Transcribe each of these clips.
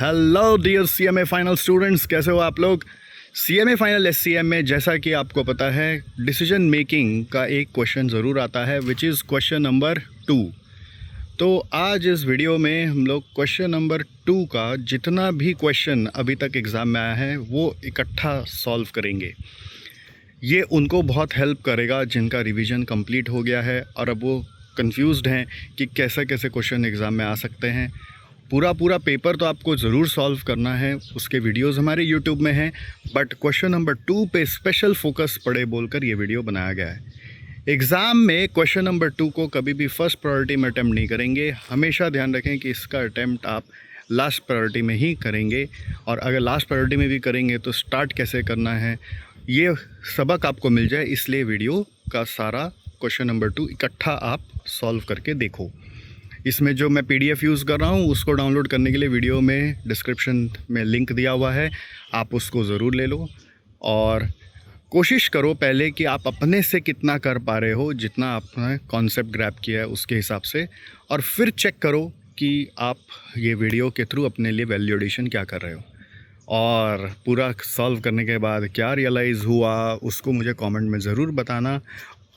Hello dear CMA final students, कैसे हो आप लोग। सीएमए फाइनल एससीएम में जैसा कि आपको पता है डिसीजन मेकिंग का एक क्वेश्चन ज़रूर आता है विच इज़ क्वेश्चन नंबर 2। तो आज इस वीडियो में हम लोग क्वेश्चन नंबर 2 का जितना भी क्वेश्चन अभी तक एग्ज़ाम में आया है वो इकट्ठा सॉल्व करेंगे। ये उनको बहुत हेल्प करेगा जिनका रिवीजन कंप्लीट हो गया है और अब वो कंफ्यूज्ड हैं कि कैसे कैसे क्वेश्चन एग्ज़ाम में आ सकते हैं। पूरा पेपर तो आपको ज़रूर सॉल्व करना है, उसके वीडियोस हमारे यूट्यूब में हैं, बट क्वेश्चन नंबर 2 पे स्पेशल फोकस पड़े बोलकर ये वीडियो बनाया गया है। एग्ज़ाम में क्वेश्चन नंबर 2 को कभी भी फर्स्ट प्रायोरिटी में अटैम्प्ट नहीं करेंगे। हमेशा ध्यान रखें कि इसका अटैम्प्ट आप लास्ट प्रायोरिटी में ही करेंगे, और अगर लास्ट प्रायोरिटी में भी करेंगे तो स्टार्ट कैसे करना है ये सबक आपको मिल जाए। इसलिए वीडियो का सारा क्वेश्चन नंबर 2 इकट्ठा आप सॉल्व करके देखो। इसमें जो मैं पीडीएफ यूज़ कर रहा हूँ उसको डाउनलोड करने के लिए वीडियो में डिस्क्रिप्शन में लिंक दिया हुआ है, आप उसको ज़रूर ले लो और कोशिश करो पहले कि आप अपने से कितना कर पा रहे हो, जितना आपने कॉन्सेप्ट ग्रैब किया है उसके हिसाब से, और फिर चेक करो कि आप ये वीडियो के थ्रू अपने लिए वैल्यू एडिशन क्या कर रहे हो। और पूरा सॉल्व करने के बाद क्या रियलाइज़ हुआ उसको मुझे कमेंट में ज़रूर बताना,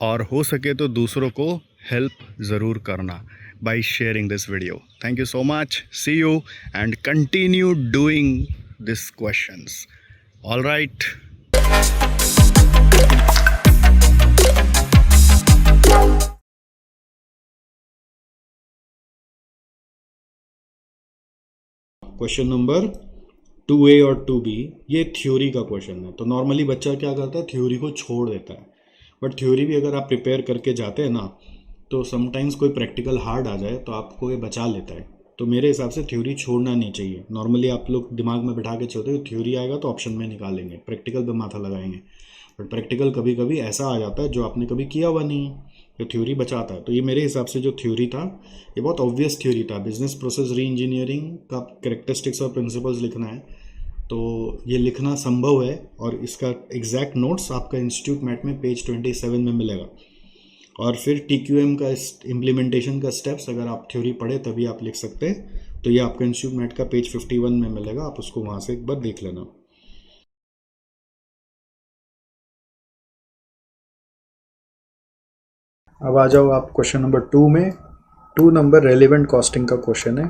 और हो सके तो दूसरों को हेल्प ज़रूर करना by sharing this video. Thank you so much. See you and continue doing these questions. All right. Question number 2A और 2B ये थ्योरी का क्वेश्चन है। तो नॉर्मली बच्चा क्या करता है, थ्योरी को छोड़ देता है, बट थ्योरी भी अगर आप प्रिपेयर करके जाते हैं ना तो समटाइम्स कोई प्रैक्टिकल हार्ड आ जाए तो आपको ये बचा लेता है। तो मेरे हिसाब से थ्योरी छोड़ना नहीं चाहिए। नॉर्मली आप लोग दिमाग में बिठा के चलते हो थ्योरी आएगा तो ऑप्शन में निकालेंगे, प्रैक्टिकल पे माथा लगाएंगे, बट प्रैक्टिकल कभी कभी ऐसा आ जाता है जो आपने कभी किया हुआ नहीं है, तो थ्योरी बचाता है। तो ये मेरे हिसाब से जो थ्योरी था ये बहुत ऑब्वियस थ्योरी था। बिजनेस प्रोसेस री इंजीनियरिंग का कैरेक्टरिस्टिक्स और प्रिंसिपल्स लिखना है, तो ये लिखना संभव है, और इसका एग्जैक्ट नोट्स आपका इंस्टीट्यूट मैट में पेज 27 में मिलेगा। और फिर TQM का इम्प्लीमेंटेशन का स्टेप्स अगर आप थ्योरी पढ़े तभी आप लिख सकते हैं, तो ये आपका इंस्टीट्यूट मैट का पेज 51 में मिलेगा, आप उसको वहाँ से एक बार देख लेना। अब आ जाओ आप क्वेश्चन नंबर 2 में। 2 नंबर रेलिवेंट कॉस्टिंग का क्वेश्चन है।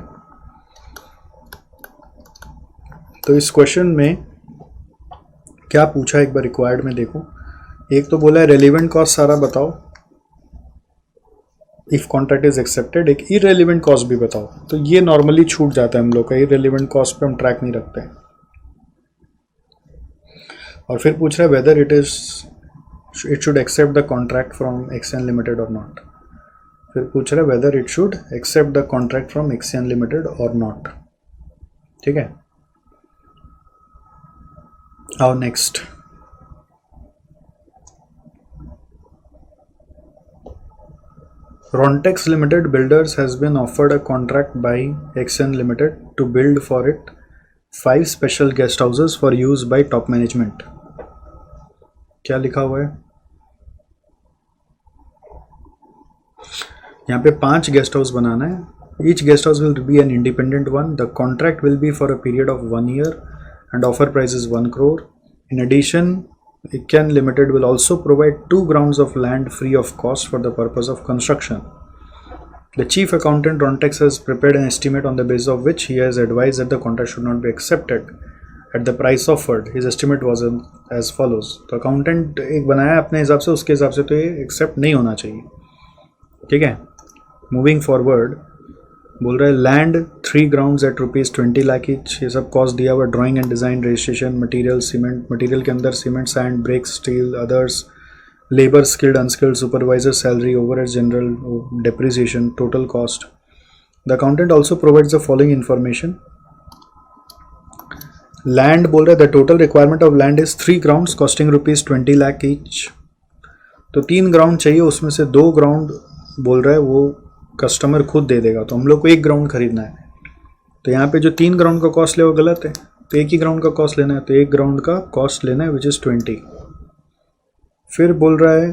तो इस क्वेश्चन में क्या पूछा एक बार रिक्वायर्ड में देखो। एक तो बोला है रेलिवेंट कॉस्ट सारा बताओ इफ कॉन्ट्रैक्ट इज एक्सेप्टेड, एक इररेलेवेंट कॉस्ट भी बताओ। तो ये नॉर्मली छूट जाता है हम लोग का, इररेलेवेंट कॉस्ट पे हम ट्रैक नहीं रखते हैं। और फिर पूछ रहा है whether it should accept the contract from XN limited or not. फिर पूछ रहा है whether it should accept the contract from XN limited or not. ठीक है, आओ next. Rontex Limited Builders has been offered a contract by XN Limited to build for it 5 special guest houses for use by top management. क्या लिखा हुआ है यहाँ पे? 5 guest house बनाना है। Each guest house will be an independent one. The contract will be for a period of 1 year and offer price is 1 crore. In addition, XN Limited will also provide 2 grounds of land free of cost for the purpose of construction. The chief accountant Rontex has prepared an estimate on the basis of which he has advised that the contract should not be accepted at the price offered. His estimate was as follows. तो accountant एक बनाया अपने हिसाब से, उसके हिसाब से तो ये एक्सेप्ट नहीं होना चाहिए। ठीक है, मूविंग फॉरवर्ड बोल रहा है land 3 grounds at ₹20 lakh each. ये सब कॉस्ट दिया हुआ, drawing and design, registration, material, cement, material के अंदर cement, sand, bricks, steel, others, labour, skilled, unskilled, supervisor, salary, overhead, general, depreciation, total cost. The accountant also provides the following information. Land बोल रहा है the total requirement of land is 3 grounds costing ₹20 lakh each. तो 3 ground चाहिए, उसमें से 2 ground बोल रहा है वो कस्टमर खुद दे देगा, तो हम लोग को 1 ग्राउंड खरीदना है। तो यहाँ पे जो 3 ग्राउंड का कॉस्ट ले वो गलत है, तो 1 ही ग्राउंड का कॉस्ट लेना है। तो 1 ग्राउंड का कॉस्ट लेना है विच इज़ 20। फिर बोल रहा है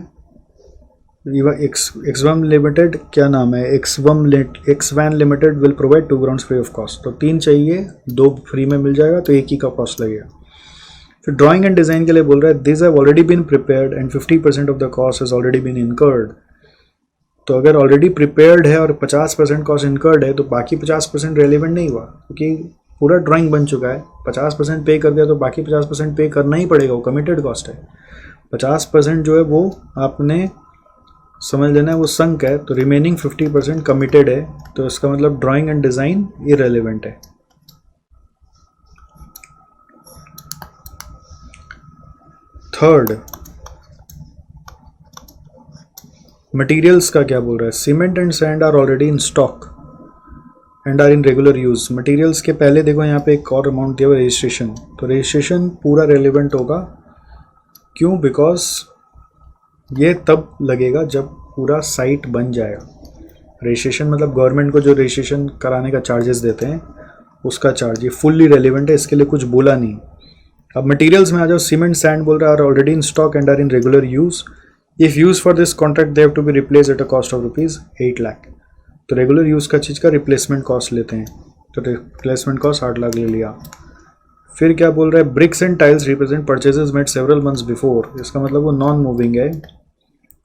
एक्सवैन लिमिटेड क्या नाम है, Xvan limited will provide 2 grounds free of cost. तो 3 चाहिए, 2 फ्री में मिल जाएगा, तो 1 ही का कॉस्ट लगेगा। फिर ड्राइंग एंड डिज़ाइन के लिए बोल रहा है this have already been prepared and 50% of the cost has already been incurred. तो अगर ऑलरेडी प्रिपेयर्ड है और 50% कॉस्ट इनकर्ड है तो बाकी 50% रेलिवेंट नहीं हुआ, क्योंकि पूरा ड्राइंग बन चुका है। 50% पे कर दिया तो बाकी 50% पे करना ही पड़ेगा, वो कमिटेड कॉस्ट है। 50% जो है वो आपने समझ लेना है वो संक है, तो रिमेनिंग 50% कमिटेड है, तो इसका मतलब ड्राइंग एंड डिज़ाइन इररेलेवेंट है। थर्ड, मटेरियल्स का क्या बोल रहा है, cement and sand are already in stock and are in regular use. Materials के पहले देखो यहाँ पे एक और अमाउंट दिया हुआ रजिस्ट्रेशन, तो रजिस्ट्रेशन पूरा रेलिवेंट होगा। क्यों? बिकॉज ये तब लगेगा जब पूरा साइट बन जाएगा। रजिस्ट्रेशन मतलब गवर्नमेंट को जो रजिस्ट्रेशन कराने का चार्जेस देते हैं उसका चार्ज, ये फुल्ली रेलिवेंट है, इसके लिए कुछ बोला नहीं। अब मटेरियल्स में आ जाओ, सीमेंट सैंड बोल रहा है are already in stock and are in regular use. If use for this contract they have to be replace at a cost of ₹8 lakh. तो रेगुलर यूज का चीज़ का रिप्लेसमेंट कॉस्ट लेते हैं, तो रिप्लेसमेंट कॉस्ट 8 लाख ले लिया। फिर क्या बोल रहा है, bricks and tiles represent purchases made several months before. इसका मतलब वो नॉन मूविंग है।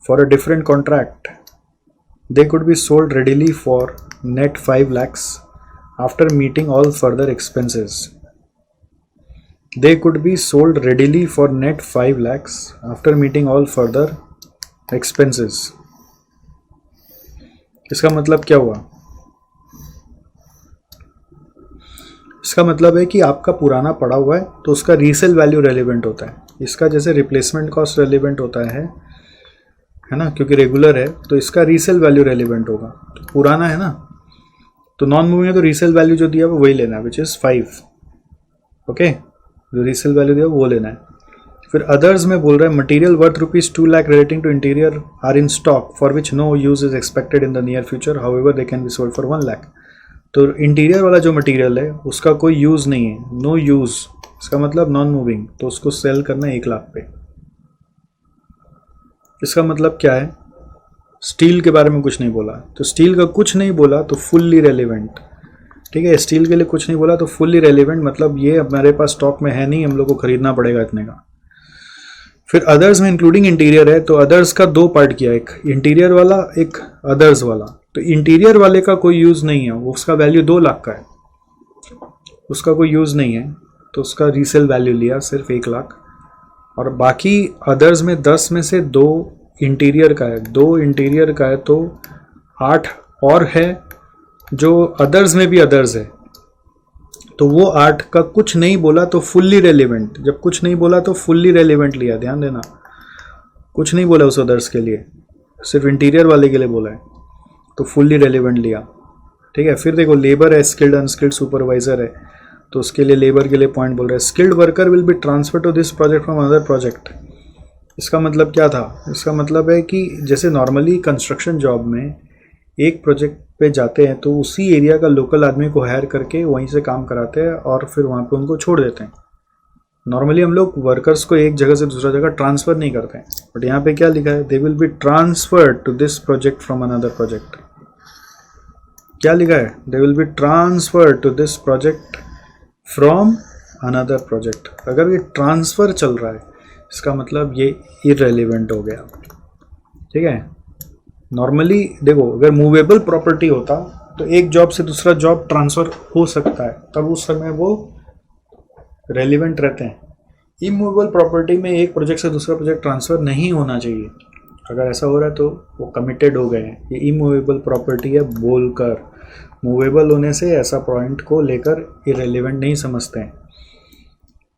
For a different contract they could be sold readily for net 5 lakhs after meeting all further expenses. They could be sold readily for net 5 lakhs after meeting all further expenses. इसका मतलब क्या हुआ? इसका मतलब है कि आपका पुराना पड़ा हुआ है तो उसका रीसेल वैल्यू रेलिवेंट होता है। इसका जैसे रिप्लेसमेंट कॉस्ट रेलिवेंट होता है ना, क्योंकि रेगुलर है तो इसका रीसेल वैल्यू रेलिवेंट होगा। तो पुराना है ना, तो नॉन मूविंग है तो रीसेल वैल्यू जो दिया वो वही लेना है, विच इज़ 5। ओके, जो रीसेल वैल्यू दिया वो लेना है। फिर अदर्स में बोल रहा है material worth ₹2 lakh relating to interior are in stock for which no use is expected in the near future, however they can be sold for 1 lakh. तो इंटीरियर वाला जो मटेरियल है उसका कोई यूज़ नहीं है, नो यूज़, इसका मतलब नॉन मूविंग, तो उसको सेल करना है 1 लाख पे। इसका मतलब क्या है, स्टील के बारे में कुछ नहीं बोला, तो स्टील का कुछ नहीं बोला तो फुल्ली रेलिवेंट। ठीक है, स्टील के लिए कुछ नहीं बोला तो फुल्ली रेलिवेंट, मतलब ये हमारे पास स्टॉक में है नहीं, हम लोग को खरीदना पड़ेगा इतने का। फिर अदर्स में इंक्लूडिंग इंटीरियर है, तो अदर्स का 2 पार्ट किया, एक इंटीरियर वाला एक अदर्स वाला। तो इंटीरियर वाले का कोई यूज़ नहीं है, उसका वैल्यू 2 लाख का है, उसका कोई यूज़ नहीं है, तो उसका रीसेल वैल्यू लिया सिर्फ 1 लाख। और बाकी अदर्स में 10 में से 2 इंटीरियर का है, 2 इंटीरियर का है, तो 8 और है जो अदर्स में भी अदर्स है, तो वो 8 का कुछ नहीं बोला तो फुल्ली रेलिवेंट। जब कुछ नहीं बोला तो फुल्ली रेलिवेंट लिया, ध्यान देना, कुछ नहीं बोला उस अदर्स के लिए, सिर्फ इंटीरियर वाले के लिए बोला है, तो फुल्ली रेलिवेंट लिया। ठीक है, फिर देखो लेबर है, स्किल्ड अनस्किल्ड सुपरवाइजर है, तो उसके लिए लेबर के लिए पॉइंट बोल रहा है skilled worker will be transfer to this project from other project. इसका मतलब क्या था, इसका मतलब है कि जैसे नॉर्मली कंस्ट्रक्शन जॉब में एक प्रोजेक्ट पे जाते हैं तो उसी एरिया का लोकल आदमी को हायर करके वहीं से काम कराते हैं और फिर वहाँ पे उनको छोड़ देते हैं। नॉर्मली हम लोग वर्कर्स को एक जगह से दूसरा जगह ट्रांसफ़र नहीं करते हैं, बट यहाँ पे क्या लिखा है, they will be transferred to this project from another project. क्या लिखा है, they will be transferred to this project from another project. अगर ये ट्रांसफ़र चल रहा है इसका मतलब ये इररेलेवेंट हो गया। ठीक है, नॉर्मली देखो अगर मूवेबल प्रॉपर्टी होता तो एक जॉब से दूसरा जॉब ट्रांसफ़र हो सकता है, तब उस समय वो रेलिवेंट रहते हैं। इमूवेबल प्रॉपर्टी में एक प्रोजेक्ट से दूसरा प्रोजेक्ट ट्रांसफ़र नहीं होना चाहिए, अगर ऐसा हो रहा है तो वो कमिटेड हो गए हैं। ये इमूवेबल प्रॉपर्टी है बोलकर, मूवेबल होने से ऐसा पॉइंट को लेकर इररेलेवेंट नहीं समझते हैं।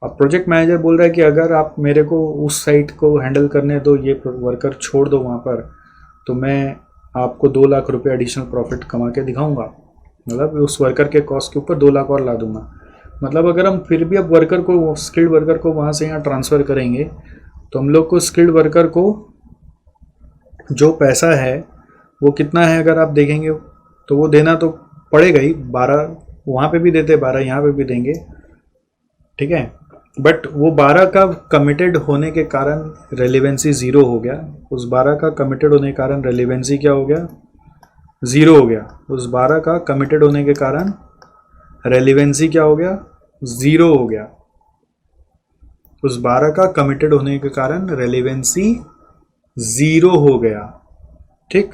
अब प्रोजेक्ट मैनेजर बोल रहा है कि अगर आप मेरे को उस साइट को हैंडल करने दो, ये वर्कर छोड़ दो वहाँ पर, तो मैं आपको 2 लाख रुपए एडिशनल प्रॉफिट कमा के दिखाऊंगा, मतलब उस वर्कर के कॉस्ट के ऊपर 2 लाख और ला दूंगा। मतलब अगर हम फिर भी अब वर्कर को, स्किल्ड वर्कर को वहाँ से यहाँ ट्रांसफ़र करेंगे तो हम लोग को स्किल्ड वर्कर को जो पैसा है वो कितना है, अगर आप देखेंगे तो वो देना तो पड़ेगा ही, 12 वहाँ पे भी देते, 12 यहाँ पे भी देंगे। ठीक है, बट वो 12 का कमिटेड होने के कारण रेलिवेंसी ज़ीरो हो गया। उस 12 का कमिटेड होने के कारण रेलिवेंसी क्या हो गया? ज़ीरो हो गया। उस 12 का कमिटेड होने के कारण रेलिवेंसी क्या हो गया? ज़ीरो हो गया। उस 12 का कमिटेड होने के कारण रेलिवेंसी ज़ीरो हो गया, ठीक।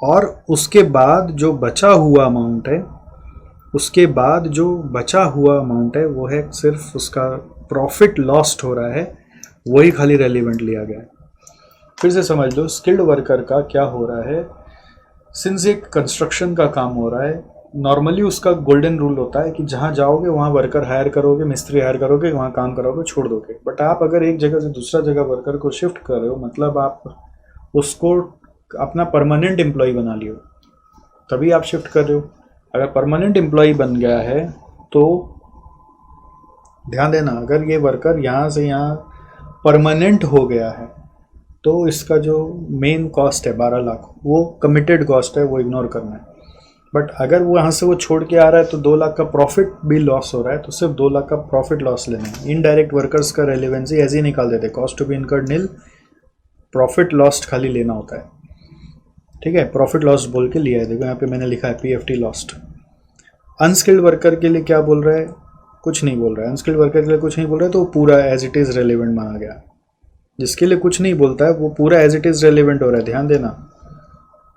और उसके बाद जो बचा हुआ अमाउंट है, उसके बाद जो बचा हुआ अमाउंट है वो है सिर्फ उसका प्रॉफिट लॉस्ट हो रहा है, वही खाली रेलिवेंट लिया गया है। फिर से समझ लो, स्किल्ड वर्कर का क्या हो रहा है, सिंस एक कंस्ट्रक्शन का काम हो रहा है, नॉर्मली उसका गोल्डन रूल होता है कि जहाँ जाओगे वहाँ वर्कर हायर करोगे, मिस्त्री हायर करोगे, वहाँ काम करोगे, छोड़ दोगे। बट आप अगर एक जगह से दूसरा जगह वर्कर को शिफ्ट कर रहे हो, मतलब आप उसको अपना परमानेंट एम्प्लॉय बना लियो, तभी आप शिफ्ट कर रहे हो। अगर परमानेंट एम्प्लॉय बन गया है तो ध्यान देना, अगर ये वर्कर यहाँ से यहाँ परमानेंट हो गया है तो इसका जो मेन कॉस्ट है 12 लाख, वो कमिटेड कॉस्ट है, वो इग्नोर करना है। बट अगर वो यहाँ से वो छोड़ के आ रहा है तो 2 लाख का प्रॉफिट भी लॉस हो रहा है, तो सिर्फ 2 लाख का प्रॉफिट लॉस लेना है। इनडायरेक्ट वर्कर्स का रेलिवेंसी ऐसे ही निकाल देते, cost to be incurred nil, profit lost खाली लेना होता है, ठीक है। प्रॉफिट लॉस बोल के लिया है, देखो यहाँ पे मैंने लिखा है PFT लॉस्ट। अनस्किल्ड वर्कर के लिए क्या बोल रहा है? कुछ नहीं बोल रहा है। अनस्किल्ड वर्कर के लिए कुछ नहीं बोल रहा है, तो वो पूरा एज इट इज़ रेलिवेंट माना गया। जिसके लिए कुछ नहीं बोलता है वो पूरा एज इट इज़ रेलिवेंट हो रहा है, ध्यान देना।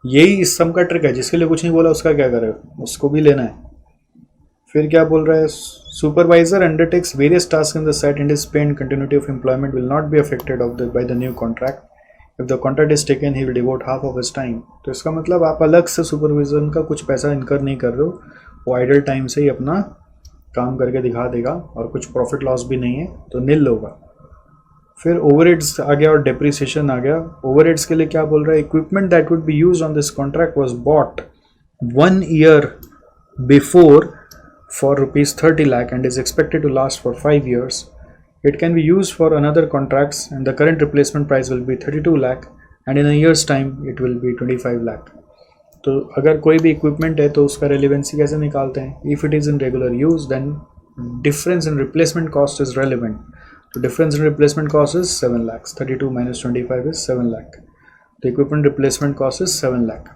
यही इस सम का ट्रिक है, जिसके लिए कुछ नहीं बोला उसका क्या करे, उसको भी लेना है। फिर क्या बोल रहा है, supervisor undertakes various task in the site and his pay and continuity of employment will not be affected by the new contract. If the contract is taken he will devote half of his time. तो इसका मतलब आप अलग से supervision का कुछ पैसा इनकर नहीं कर रहे हो, वो आइडल टाइम से ही अपना काम करके दिखा देगा, और कुछ प्रॉफिट लॉस भी नहीं है, तो नील होगा। फिर ओवरहेड्स आ गया और डेप्रिसिएशन आ गया। ओवरहेड्स के लिए क्या बोल रहा है, equipment that would be used on this contract was bought 1 year before for ₹30 lakh and is expected to last for 5 years. It can be used for another contracts and the current replacement price will be 32 lakh and in a year's time it will be 25 lakh. तो अगर कोई भी equipment है तो उसका relevancy कैसे निकालते हैं? If it is in regular use then difference in replacement cost is relevant. तो difference in replacement cost is 7 lakhs, 32 minus 25 is 7 lakh. तो equipment replacement cost is 7 lakh,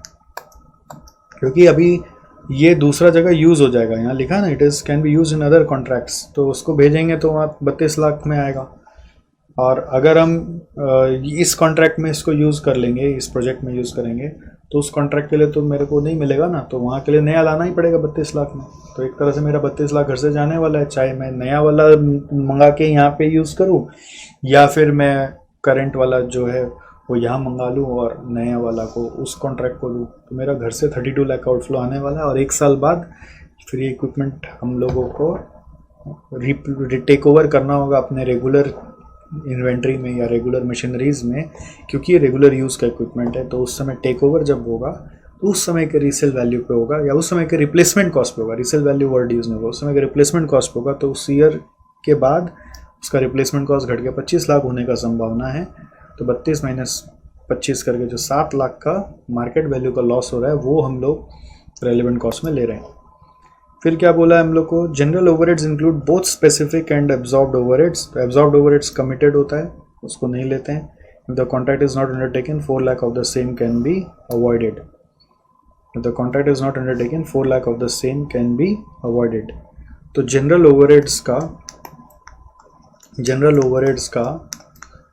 क्योंकि अभी ये दूसरा जगह यूज़ हो जाएगा। यहाँ लिखा ना, it is can be use in other contracts, तो उसको भेजेंगे तो वहाँ 32 लाख में आएगा। और अगर हम इस कॉन्ट्रैक्ट में इसको यूज़ कर लेंगे, इस प्रोजेक्ट में यूज़ करेंगे, तो उस कॉन्ट्रैक्ट के लिए तो मेरे को नहीं मिलेगा ना, तो वहाँ के लिए नया लाना ही पड़ेगा 32 लाख में। तो एक तरह से मेरा 32 लाख घर से जाने वाला है, चाहे मैं नया वाला मंगा के यहाँ पे यूज़ करूँ या फिर मैं करंट वाला जो है वो यहाँ मंगा लूँ और नया वाला को उस कॉन्ट्रैक्ट को दूँ। तो मेरा घर से 32 लाख आउटफ्लो आने वाला है, और 1 साल बाद फिर ये इक्विपमेंट हम लोगों को टेक ओवर करना होगा अपने रेगुलर इन्वेंट्री में या रेगुलर मशीनरीज में, क्योंकि ये रेगुलर यूज़ का इक्विपमेंट है। तो उस समय टेक ओवर जब होगा तो उस समय के रीसेल वैल्यू पे होगा या उस समय के रिप्लेसमेंट कॉस्ट पे होगा। रीसेल वैल्यू वर्ड यूज़ नहीं होगा, उस समय के रिप्लेसमेंट कॉस्ट पे होगा। तो उस ईयर के बाद उसका रिप्लेसमेंट कॉस्ट घट के 25 लाख होने का संभावना है। तो 32 माइनस 25 करके जो 7 लाख का मार्केट वैल्यू का लॉस हो रहा है वो हम लोग रेलिवेंट कॉस्ट में ले रहे हैं। फिर क्या बोला है हम लोग को, general overheads include both specific and absorbed overheads. तो एब्जॉर्ब्ड ओवरहेड्स कमिटेड होता है, उसको नहीं लेते हैं। If the contract is not undertaken 4 lakh of the same can be avoided. If the contract is not undertaken 4 lakh of the same can be avoided. तो general overheads का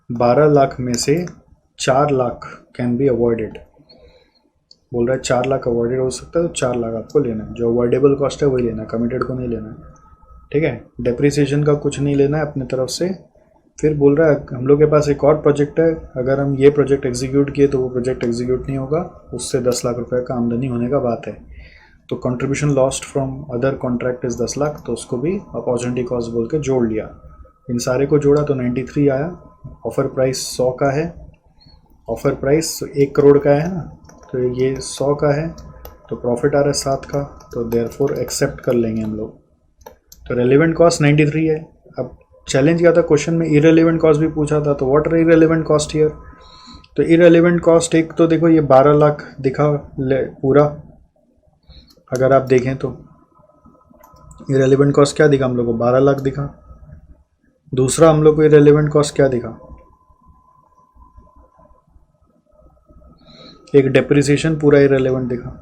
12 लाख में से 4 लाख कैन बी अवॉइडेड। बोल रहा है 4 लाख अवॉइडेड हो सकता है, तो 4 लाख आपको लेना है। जो अवॉइडेबल कॉस्ट है वही लेना है, कमिटेड को नहीं लेना है, ठीक है। डेप्रिसिएशन का कुछ नहीं लेना है अपने तरफ से। फिर बोल रहा है हम लोग के पास एक और प्रोजेक्ट है, अगर हम ये प्रोजेक्ट एग्जीक्यूट किए तो वो प्रोजेक्ट एग्जीक्यूट नहीं होगा, उससे 10 लाख रुपए का आमदनी होने का बात है। तो contribution lost from other contract is 10 lakh, तो उसको भी अपॉर्चुनिटी कॉस्ट बोल के जोड़ लिया। इन सारे को जोड़ा तो 93 आया। ऑफर प्राइस 100 का है, ऑफर प्राइस 1 करोड़ का है ना, तो ये 100 का है, तो प्रॉफिट आ रहा है 7 का, तो देयरफॉर एक्सेप्ट कर लेंगे हम लोग। तो रेलिवेंट कॉस्ट 93 है। अब चैलेंज किया था क्वेश्चन में, इरेलीवेंट कॉस्ट भी पूछा था, तो what are irrelevant cost here. तो इरेलीवेंट कॉस्ट एक तो देखो ये 12 लाख दिखा पूरा, अगर आप देखें तो इरेलीवेंट कॉस्ट क्या दिखा हम लोग को, 12 लाख दिखा। दूसरा हम लोग को इरेलीवेंट कॉस्ट क्या दिखा, एक डेप्रिसिएशन पूरा इरेलीवेंट दिखा।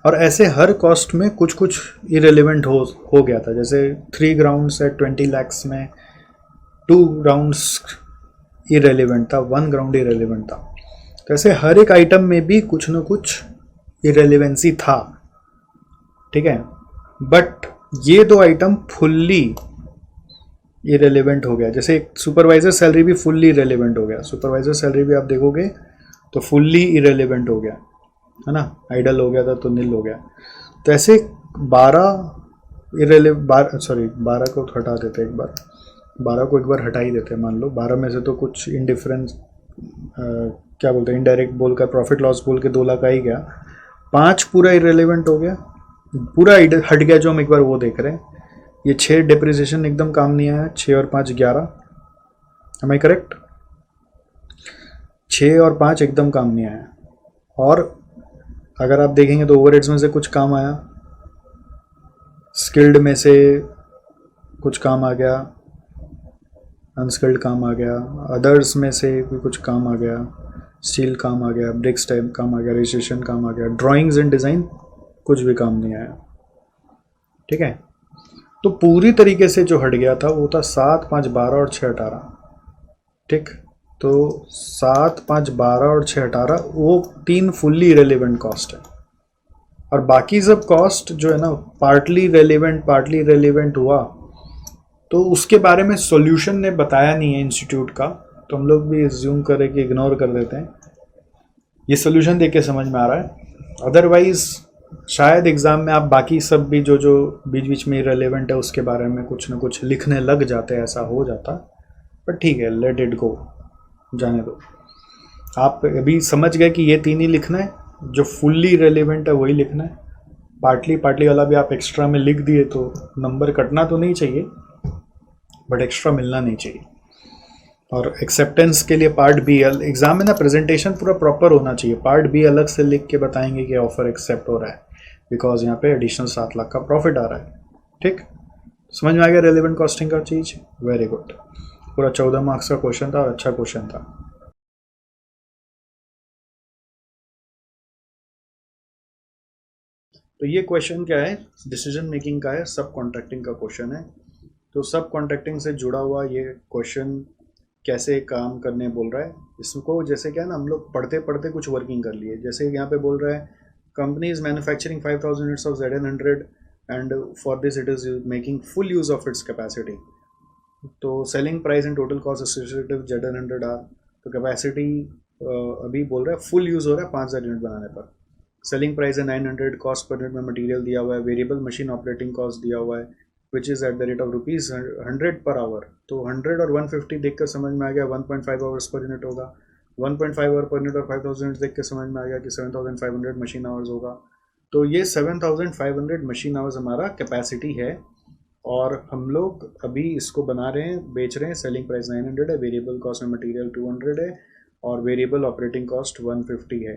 और ऐसे हर कॉस्ट में कुछ कुछ इरेलीवेंट हो गया था। जैसे 3 ग्राउंड्स एट 20 lakhs में 2 ग्राउंड्स इरेलीवेंट था, 1 ग्राउंड इरेलीवेंट था। तो ऐसे हर एक आइटम में भी कुछ न कुछ इरेलीवेंसी था, ठीक है। बट ये 2 आइटम फुल्ली इरेलीवेंट हो गया। जैसे एक सुपरवाइजर सैलरी भी फुल्ली इरेलीवेंट हो गया। सुपरवाइजर सैलरी भी आप देखोगे तो फुल्ली इरेलीवेंट हो गया, है ना, आइडल हो गया था तो नील हो गया। तो ऐसे 12 को तो हटा देते एक बार, 12 को एक बार हटा ही देते हैं। मान लो 12 में से तो कुछ इनडिफरेंस क्या बोलते हैं, इनडायरेक्ट बोल कर प्रॉफिट लॉस बोल के 2 लाख आ ही गया। 5 पूरा इरेलीवेंट हो गया, पूरा हट गया जो हम एक बार वो देख रहे हैं। ये 6 डेप्रिसिएशन एकदम काम नहीं आया, 6 और 5 11, एम आई करेक्ट? 6 और 5 एकदम काम नहीं आया। और अगर आप देखेंगे तो ओवरहेड्स में से कुछ काम आया, स्किल्ड में से कुछ काम आ गया, अनस्किल्ड काम आ गया, अदर्स में से भी कुछ काम आ गया, स्टील काम आ गया, ब्रिक्स टाइम काम आ गया, रजिस्ट्रेशन काम आ गया, ड्राइंग्स एंड डिज़ाइन कुछ भी काम नहीं आया, ठीक है। तो पूरी तरीके से जो हट गया था वो था 7 5 12 और 6 18, ठीक। तो 7 5 12 और 6 18 वो 3 फुल्ली इरेलीवेंट कॉस्ट है। और बाकी सब कॉस्ट जो है ना पार्टली रेलिवेंट हुआ, तो उसके बारे में सॉल्यूशन ने बताया नहीं है इंस्टीट्यूट का, तो हम लोग भी एज्यूम करें कि इग्नोर कर देते हैं। ये सॉल्यूशन देख के समझ में आ रहा है। अदरवाइज शायद एग्ज़ाम में आप बाकी सब भी जो जो बीच बीच में इरेलीवेंट है उसके बारे में कुछ ना कुछ लिखने लग जाते, ऐसा हो जाता। पर ठीक है, लेट इट गो, जाने दो। आप अभी समझ गए कि ये 3 ही लिखना है, जो फुल्ली रेलिवेंट है वही लिखना है। पार्टली वाला भी आप एक्स्ट्रा में लिख दिए तो नंबर कटना तो नहीं चाहिए, बट एक्स्ट्रा मिलना नहीं चाहिए। और एक्सेप्टेंस के लिए पार्ट बी, एग्जाम में ना प्रेजेंटेशन पूरा प्रॉपर होना चाहिए। पार्ट बी अलग से लिख के बताएंगे कि ऑफर एक्सेप्ट हो रहा है बिकॉज यहाँ पे एडिशनल 7 लाख का प्रॉफिट आ रहा है, ठीक। समझ में आ गया रेलिवेंट कॉस्टिंग का चीज़? Very good. पूरा 14 मार्क्स का क्वेश्चन था और अच्छा क्वेश्चन था। तो ये क्वेश्चन क्या है, डिसीजन मेकिंग का है, सब कॉन्ट्रैक्टिंग का क्वेश्चन है। तो सब कॉन्ट्रैक्टिंग से जुड़ा हुआ ये क्वेश्चन कैसे काम करने बोल रहा है इसको, जैसे क्या है ना, हम लोग पढ़ते पढ़ते कुछ वर्किंग कर लिए। जैसे यहाँ पे बोल रहा है company is manufacturing 5000 units of ZN100 and for this it is making full use of its capacity. तो selling price and total cost associated ZN100 are, तो कैपेसिटी अभी बोल रहा है फुल यूज़ हो रहा है 5000 यूनिट बनाने पर। सेलिंग प्राइस है 900, कॉस्ट पर यूनिट में मटेरियल दिया हुआ है, वेरिएबल मशीन ऑपरेटिंग कॉस्ट दिया हुआ है which is at the rate of ₹100 per hour. तो 100 और 150 देख कर समझ में आ गया 1.5 आवर्स पर यूनिट होगा। 1.5 आवर पर यूनिट और 5000 यूनिट देख के समझ में आ गया कि 7500 मशीन आवर्स होगा। तो ये 7500 मशीन आवर्स हमारा कैपेसिटी है और हम लोग अभी इसको बना रहे हैं, बेच रहे हैं। सेलिंग प्राइस 900 है, वेरिएबल कॉस्ट में मटेरियल 200 है और वेरिएबल ऑपरेटिंग कॉस्ट 150 है।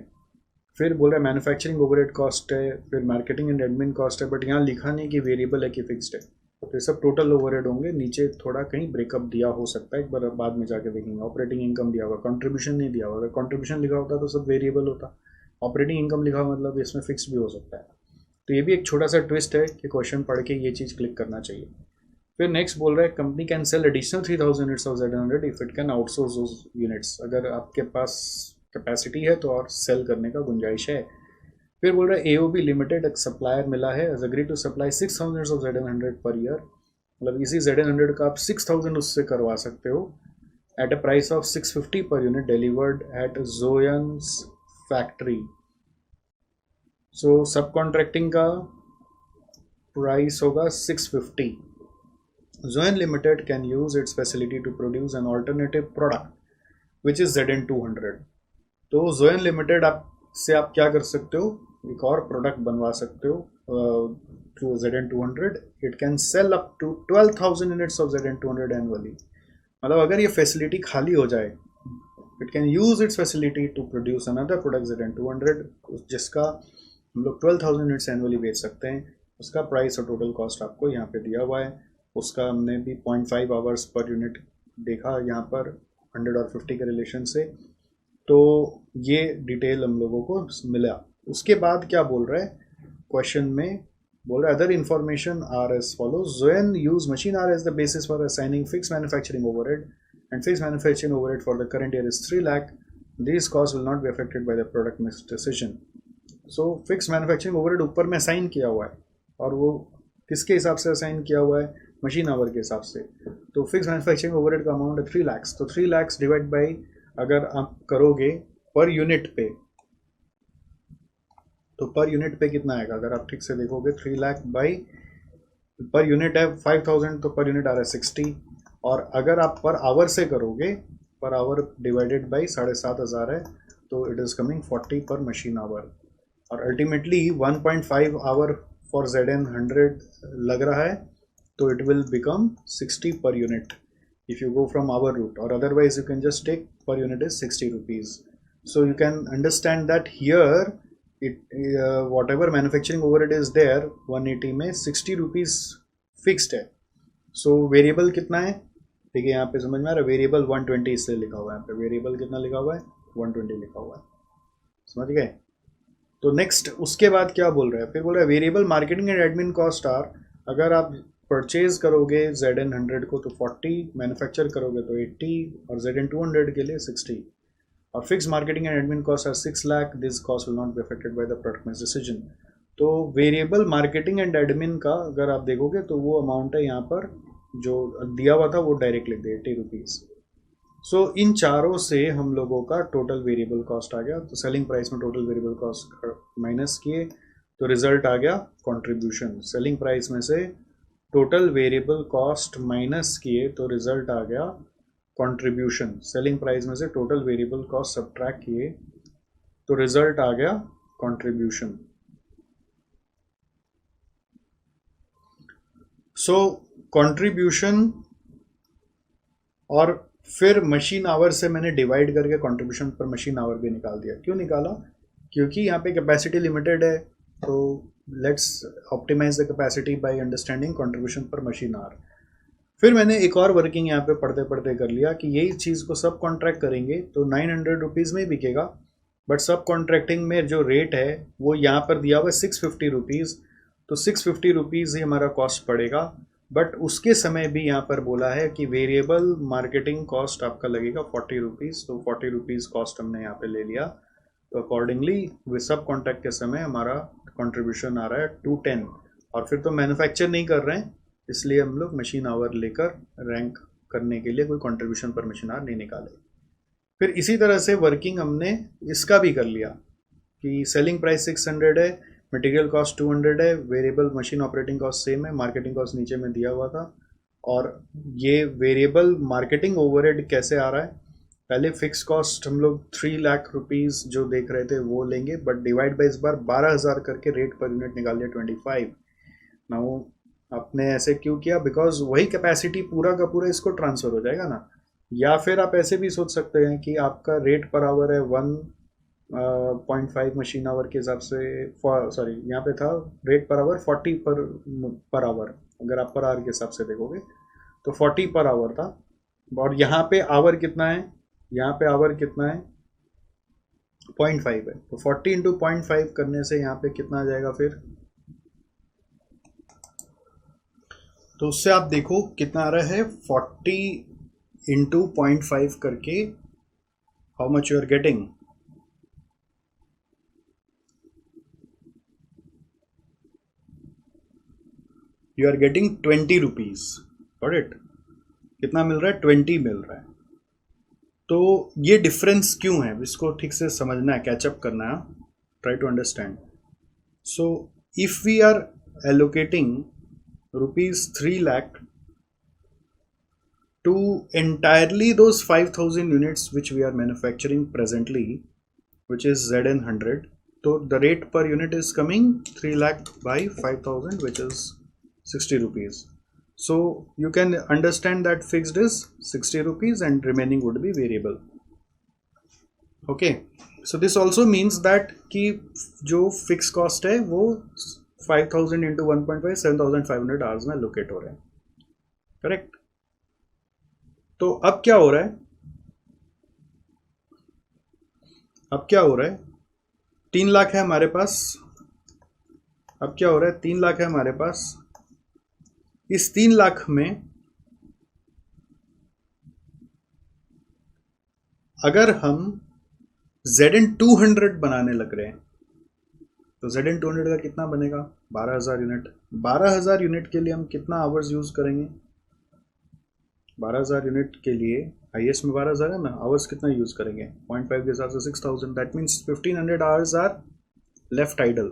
फिर बोल रहा है मैन्युफैक्चरिंग ओवरहेड कॉस्ट है, फिर मार्केटिंग एंड एडमिन कॉस्ट है, बट यहाँ लिखा नहीं कि वेरिएबल है कि फिक्स्ड है। तो ये सब टोटल ओवरहेड होंगे। नीचे थोड़ा कहीं ब्रेकअप दिया हो सकता है, एक बार बाद में जाके देखेंगे। ऑपरेटिंग इनकम दिया होगा, कंट्रीब्यूशन नहीं दिया होगा। अगर कंट्रीब्यूशन लिखा होता तो सब वेरिएबल होता, ऑपरेटिंग इनकम लिखा मतलब इसमें फिक्स भी हो सकता है। तो ये भी एक छोटा सा ट्विस्ट है कि क्वेश्चन पढ़ के ये चीज़ क्लिक करना चाहिए। फिर नेक्स्ट बोल रहा है company can sell additional 3000 units of ZN100 if it can outsource those units. अगर आपके पास कैपेसिटी है तो और सेल करने का गुंजाइश है। फिर बोल रहा है AOB लिमिटेड एक सप्लायर मिला है, agree to supply 6000 units of ZN100 per year. मतलब इसी ZN100 का आप 6000 उससे करवा सकते हो at a price of 650 per unit delivered at Zoyen's factory. So sub contracting का प्राइस होगा 650। Zoyan Limited can use its facility to produce an alternative product which is ZN200। तो Zoyan Limited से आप क्या कर सकते हो, एक और प्रोडक्ट बनवा सकते हो through ZN200। It can sell up to 12,000 units of ZN200 annually. मतलब अगर ये फैसिलिटी खाली हो जाए, it can use its facility to produce another product ZN200 जिसका हम लोग 12,000 यूनिट्स एनुअली बेच सकते हैं। उसका प्राइस और टोटल कॉस्ट आपको यहाँ पे दिया हुआ है। उसका हमने भी 0.5 आवर्स पर यूनिट देखा यहाँ पर 100 और 50 के रिलेशन से। तो ये डिटेल हम लोगों को मिला। उसके बाद क्या बोल रहा है क्वेश्चन में, बोल रहा है other information are as follows. Zoyen use machine are as the basis for assigning fix manufacturing overhead and fixed manufacturing overhead for the current year is 3 lakh. These costs will not be affected by the product mix decision. So fixed manufacturing overhead ऊपर में assign किया हुआ है और वो किसके हिसाब से असाइन किया हुआ है, मशीन आवर के हिसाब से। तो फिक्स मैन्युफैक्चरिंग ओवरहेड का अमाउंट है 3 lakhs। तो 3 lakhs डिवाइड बाई अगर आप करोगे पर यूनिट पे, तो पर यूनिट पे कितना आएगा अगर आप ठीक से देखोगे 3 लाख बाई पर यूनिट है 5000 तो पर यूनिट आ रहा है 60। और अगर आप पर आवर से करोगे, पर आवर डिवाइडेड बाई 7500 है तो it is coming 40 per machine our. और अल्टीमेटली 1.5 आवर फॉर ZN100 लग रहा है तो it will become 60 per unit if you go from our route, और otherwise you can just take per unit is 60 rupees. So you can understand that here it whatever manufacturing overhead is there 180 में 60 rupees fixed है। So variable कितना है देखिए यहाँ पे समझ में आ रहा है, वेरिएबल 120 इसलिए लिखा हुआ है यहाँ पे, वेरिएबल कितना लिखा हुआ है 120 लिखा हुआ है, समझ गए। तो नेक्स्ट उसके बाद क्या बोल रहा है, फिर बोल रहा है variable marketing and admin cost are, अगर आप परचेज करोगे ZN100 को तो 40, मैन्युफैक्चर करोगे तो 80 और ZN200 के लिए 60। और fix marketing and admin cost are 6 lakh. This cost will not be affected by the product mix decision. तो वेरिएबल मार्केटिंग एंड एडमिन का अगर आप देखोगे तो वो अमाउंट है यहाँ पर जो दिया हुआ था वो डायरेक्ट लिख दे 80 रुपीज़। सो इन चारों से हम लोगों का टोटल वेरिएबल कॉस्ट आ गया। तो सेलिंग प्राइस में टोटल वेरिएबल कॉस्ट माइनस किए तो रिजल्ट आ गया कंट्रीब्यूशन। सेलिंग प्राइस में से टोटल वेरिएबल कॉस्ट माइनस किए तो रिजल्ट आ गया कंट्रीब्यूशन। सेलिंग प्राइस में से टोटल वेरिएबल कॉस्ट सब्ट्रैक्ट किए तो रिजल्ट आ गया कंट्रीब्यूशन। सो कंट्रीब्यूशन और फिर मशीन आवर से मैंने डिवाइड करके कंट्रीब्यूशन पर मशीन आवर भी निकाल दिया। क्यों निकाला, क्योंकि यहाँ पे कैपेसिटी लिमिटेड है तो let's optimise the capacity by understanding contribution per machine hour. फिर मैंने एक और वर्किंग यहाँ पे पढ़ते पढ़ते कर लिया कि यही चीज़ को सब कॉन्ट्रैक्ट करेंगे तो 900 रुपीज़ में बिकेगा, बट सब कॉन्ट्रैक्टिंग में जो रेट है वो यहाँ पर दिया हुआ है 650 रुपीज़। तो 650 रुपीज़ ही हमारा कॉस्ट पड़ेगा। बट उसके समय भी यहाँ पर बोला है कि वेरिएबल मार्केटिंग कॉस्ट आपका लगेगा 40 रुपीज़। तो 40 रुपीज़ कॉस्ट हमने यहाँ पे ले लिया। तो अकॉर्डिंगली सब कॉन्ट्रैक्ट के समय हमारा कंट्रीब्यूशन आ रहा है 210। और फिर तो मैन्युफैक्चर नहीं कर रहे हैं इसलिए हम लोग मशीन आवर लेकर रैंक करने के लिए कोई कंट्रीब्यूशन पर मशीन आवर नहीं निकाले। फिर इसी तरह से वर्किंग हमने इसका भी कर लिया कि सेलिंग प्राइस 600 है, मटेरियल कॉस्ट 200 है, variable machine operating cost same है, मार्केटिंग कॉस्ट नीचे में दिया हुआ था। और ये वेरिएबल मार्केटिंग ओवरहेड कैसे आ रहा है, पहले फिक्स कॉस्ट हम लोग 3 लाख रुपीज़ जो देख रहे थे वो लेंगे, बट डिवाइड बाई इस बार 12,000 करके रेट पर यूनिट निकाल लिया 25। नाउ आपने ऐसे क्यों किया, बिकॉज वही कैपेसिटी पूरा का पूरा इसको ट्रांसफ़र हो जाएगा ना। या फिर आप ऐसे भी सोच सकते हैं कि आपका रेट पर आवर है 1.5 मशीन आवर के हिसाब से, सॉरी यहाँ पे था rate per hour 40 per hour, अगर आप पर आवर के हिसाब से देखोगे तो 40 पर आवर था। और यहाँ पे आवर कितना है, यहाँ पे आवर कितना है 0.5 है। तो 40 इंटू 0.5 करने से यहाँ पे कितना आ जाएगा फिर, तो उससे आप देखो कितना आ रहा है 40 इंटू 0.5 करके how much you are getting. You are getting 20 rupees. Got it, कितना मिल रहा है 20 मिल रहा है। तो ये डिफरेंस क्यों है इसको ठीक से समझना है, कैचअप करना है, try to understand. So if we are allocating ₹3 lakh to entirely those 5,000 units which we are manufacturing presently, which is ZN100, so the rate per unit is coming 3 lakh by 5,000, which is 60 rupees. So you can understand that fixed is 60 rupees and remaining would be variable. Okay, so this also means that कि जो fixed cost है वो 5,000 into 1.5 7,500 hours में locate हो रहे हैं। Correct. तो अब क्या हो रहा है, अब क्या हो रहा है, 3 लाख है हमारे पास। अब क्या हो रहा है, 3 लाख है हमारे पास। इस 3 लाख में अगर हम ZN200 बनाने लग रहे हैं तो ZN200 का कितना बनेगा, 12,000 यूनिट। 12,000 यूनिट के लिए हम कितना आवर्स यूज करेंगे, 12,000 यूनिट के लिए हाईएस्ट में 12,000 है ना, आवर्स कितना यूज करेंगे, 0.5 के हिसाब से 6,000, that means 1500 hours are left idle,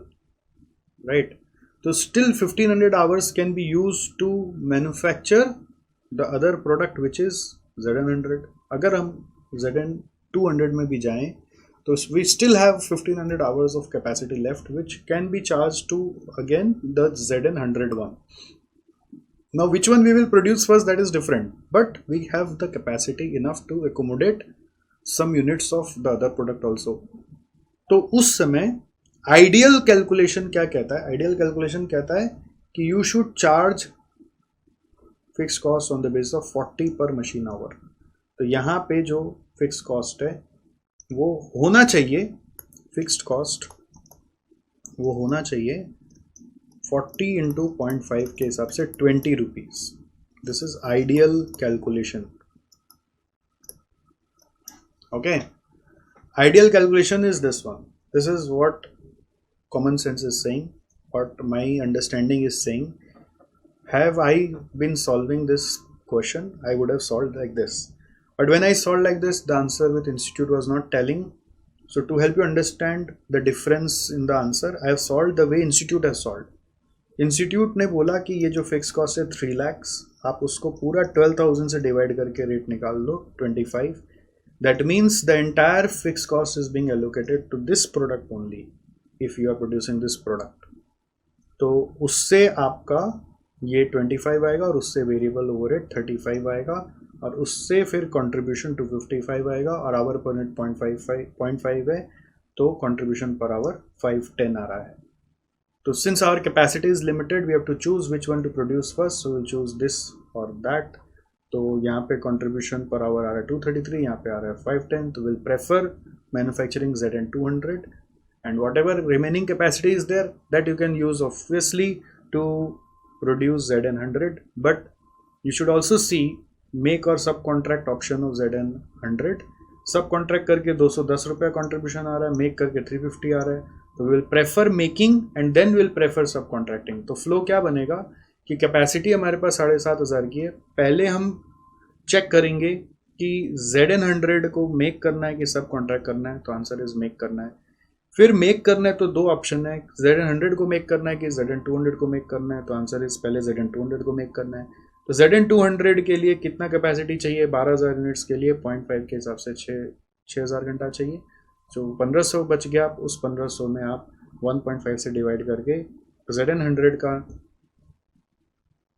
right. तो still 1500 hours can be use to manufacture the other product which is ZN100। अगर हम ZN200 में भी जाएं तो we still have 1500 hours of capacity left which can be charged to again the ZN100 one. Now which one we will produce first, that is different, but we have the capacity enough to accommodate some units of the other product also. तो उस समय ideal calculation क्या कहता है, ideal calculation कहता है कि you should charge fix cost on the basis of 40 per machine our. तो यहाँ पे जो फिक्स कॉस्ट है वो होना चाहिए, फिक्स्ड कॉस्ट वो होना चाहिए 40 इंटू 0.5 के हिसाब से 20 rupees. This is ideal calculation, okay. Ideal calculation is this one, this is what common sense is saying, what my understanding is saying. Have I been solving this question, I would have solved like this. But when I solved like this, the answer with institute was not telling. So to help you understand the difference in the answer, I have solved the way institute has solved. Institute ने बोला कि ये जो fix cost है 3 lakhs, आप उसको पूरा 12,000 से डिवाइड करके रेट निकाल लो 25. That means the entire fixed cost is being allocated to this product only if you are producing this product. तो उससे आपका ये 25 आएगा और उससे वेरिएबल ओवरहेड 35 आएगा और उससे फिर कंट्रीब्यूशन 255 आएगा और आवर पर यूनिट 0.5 है तो कंट्रीब्यूशन पर आवर 510 आ रहा है. तो since our capacity is limited we have to choose which one to produce first, so will choose this or that. तो यहाँ पे कंट्रीब्यूशन पर आवर आ रहा है 233, यहाँ पे आ रहा है 510. तो will prefer manufacturing ZN200 and whatever remaining capacity is there that you can use obviously to produce ZN100, but you should also see make और सब कॉन्ट्रैक्ट ऑप्शन ऑफ ZN100. सब कॉन्ट्रैक्ट करके 210 रुपये कॉन्ट्रीब्यूशन आ रहा है, मेक करके 350 आ रहा है. तो will prefer making and then will prefer subcontracting. तो फ्लो क्या बनेगा कि कैपेसिटी हमारे पास 7,500 की है. पहले हम चेक करेंगे कि ZN100 को मेक करना है कि सब कॉन्ट्रैक्ट करना है. तो आंसर इज मेक करना है. फिर मेक करना है तो 2 ऑप्शन है, ZN100 को मेक करना है कि ZN200 को मेक करना है. तो आंसर इज पहले ZN200 को मेक करना है. तो ZN200 के लिए कितना कैपेसिटी चाहिए, 12,000 यूनिट्स के लिए 0.5 के हिसाब से 6,000 घंटा चाहिए. जो 1500 बच गया, आप उस 1500 में आप 1.5 से डिवाइड करके ZN100 का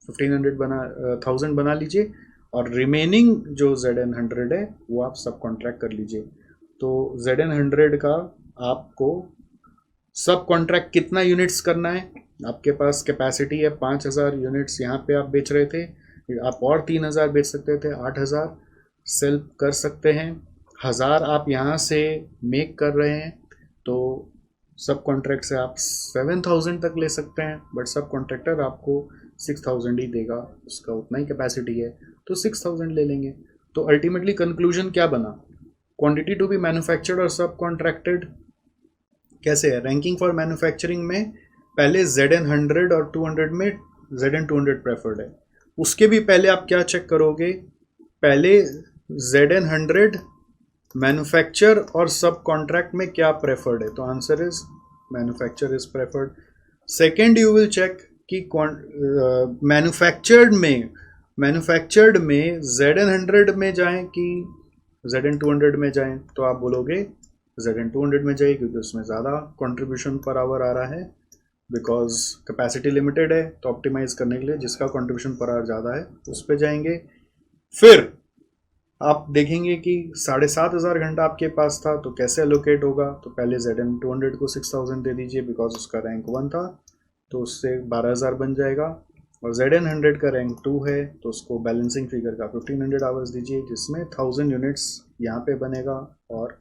1000 बना लीजिए और रिमेनिंग जो ZN100 है वो आप सब कॉन्ट्रैक्ट कर लीजिए. तो ZN100 का आपको सब कॉन्ट्रैक्ट कितना यूनिट्स करना है, आपके पास कैपेसिटी है 5,000 यूनिट्स, यहाँ पे आप बेच रहे थे, आप और 3,000 बेच सकते थे, 8,000 सेल कर सकते हैं, 1,000 आप यहाँ से मेक कर रहे हैं. तो सब कॉन्ट्रैक्ट से आप 7,000 तक ले सकते हैं, बट सब कॉन्ट्रैक्टर आपको 6,000 ही देगा, उसका उतना ही कैपेसिटी है तो 6,000 ले लेंगे. तो अल्टीमेटली कंक्लूजन क्या बना, क्वांटिटी टू बी मैन्युफैक्चर्ड और सब कॉन्ट्रैक्टेड कैसे है. रैंकिंग फॉर मैन्युफैक्चरिंग में पहले ZN100 और 200 में ZN200 प्रेफर्ड है. उसके भी पहले आप क्या चेक करोगे, पहले ZN100 मैन्युफैक्चर और सब कॉन्ट्रैक्ट में क्या प्रेफर्ड है. तो answer is manufacture is preferred. Second you will check कि मैन्युफैक्चर्ड में ZN100 में जाएं कि ZN200 में जाएं. तो आप बोलोगे ZN200 में जाइए क्योंकि उसमें ज़्यादा कंट्रीब्यूशन पर आवर आ रहा है, बिकॉज कैपेसिटी लिमिटेड है. तो ऑप्टिमाइज करने के लिए जिसका कंट्रीब्यूशन पर आवर ज़्यादा है उस पर जाएंगे. फिर आप देखेंगे कि 7,500 घंटा आपके पास था तो कैसे एलोकेट होगा. तो पहले ZN200 को 6,000 दे दीजिए बिकॉज उसका रैंक 1 था, तो उससे 12,000 बन जाएगा. और ZN100 का रैंक 2 है, तो उसको बैलेंसिंग फिगर का 1500 आवर्स दीजिए, जिसमें 1000 यूनिट्स यहाँ पे बनेगा और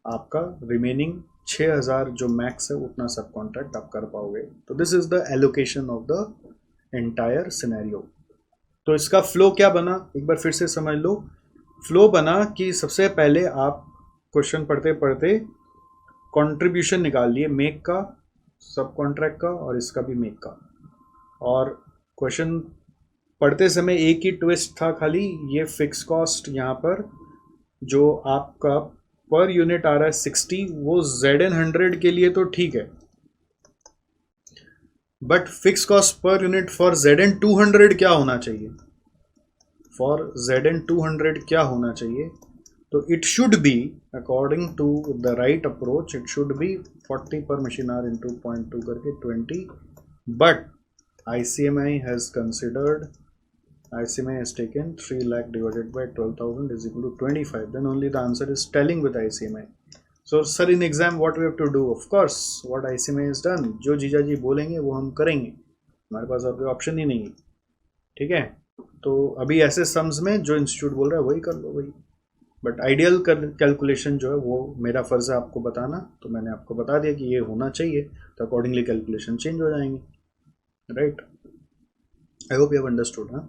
आपका रिमेनिंग 6000 जो मैक्स है उतना सब कॉन्ट्रैक्ट आप कर पाओगे। तो this is the allocation of the entire scenario. तो इसका फ्लो क्या बना, एक बार फिर से समझ लो। फ्लो बना कि सबसे पहले आप क्वेश्चन पढ़ते पढ़ते कंट्रीब्यूशन निकाल लिए मेक का, सब कॉन्ट्रैक्ट का और इसका भी मेक का। और क्वेश्चन पढ़ते समय एक ही ट्विस्ट था खाली, ये फिक्स कॉस्ट यहाँ पर जो आपका पर यूनिट आ रहा है 60, वो ZN100 के लिए तो ठीक है, but fix cost per unit for ZN200 क्या होना चाहिए, फॉर ZN200 क्या होना चाहिए? तो it should be according to the right approach, it should be 40 per machine hour into 0.2 करके 20, but ICMI has considered, ICMI has taken 3 lakh divided by 12,000 is equal to 25, then only the answer is telling with ICMI. So sir, in exam what we have to do? Of course what ICMI has done, जो जीजा जी बोलेंगे वो हम करेंगे, हमारे पास और कोई option ही नहीं है, ठीक है। तो अभी ऐसे सम्स में जो इंस्टीट्यूट बोल रहा है वही कर लो वही, बट आइडियल कैलकुलेशन जो है वो मेरा फ़र्ज़ है आपको बताना, तो मैंने आपको बता दिया कि ये होना चाहिए, तो अकॉर्डिंगली कैलकुलेशन चेंज हो जाएंगे, right. I hope you have understood. हाँ,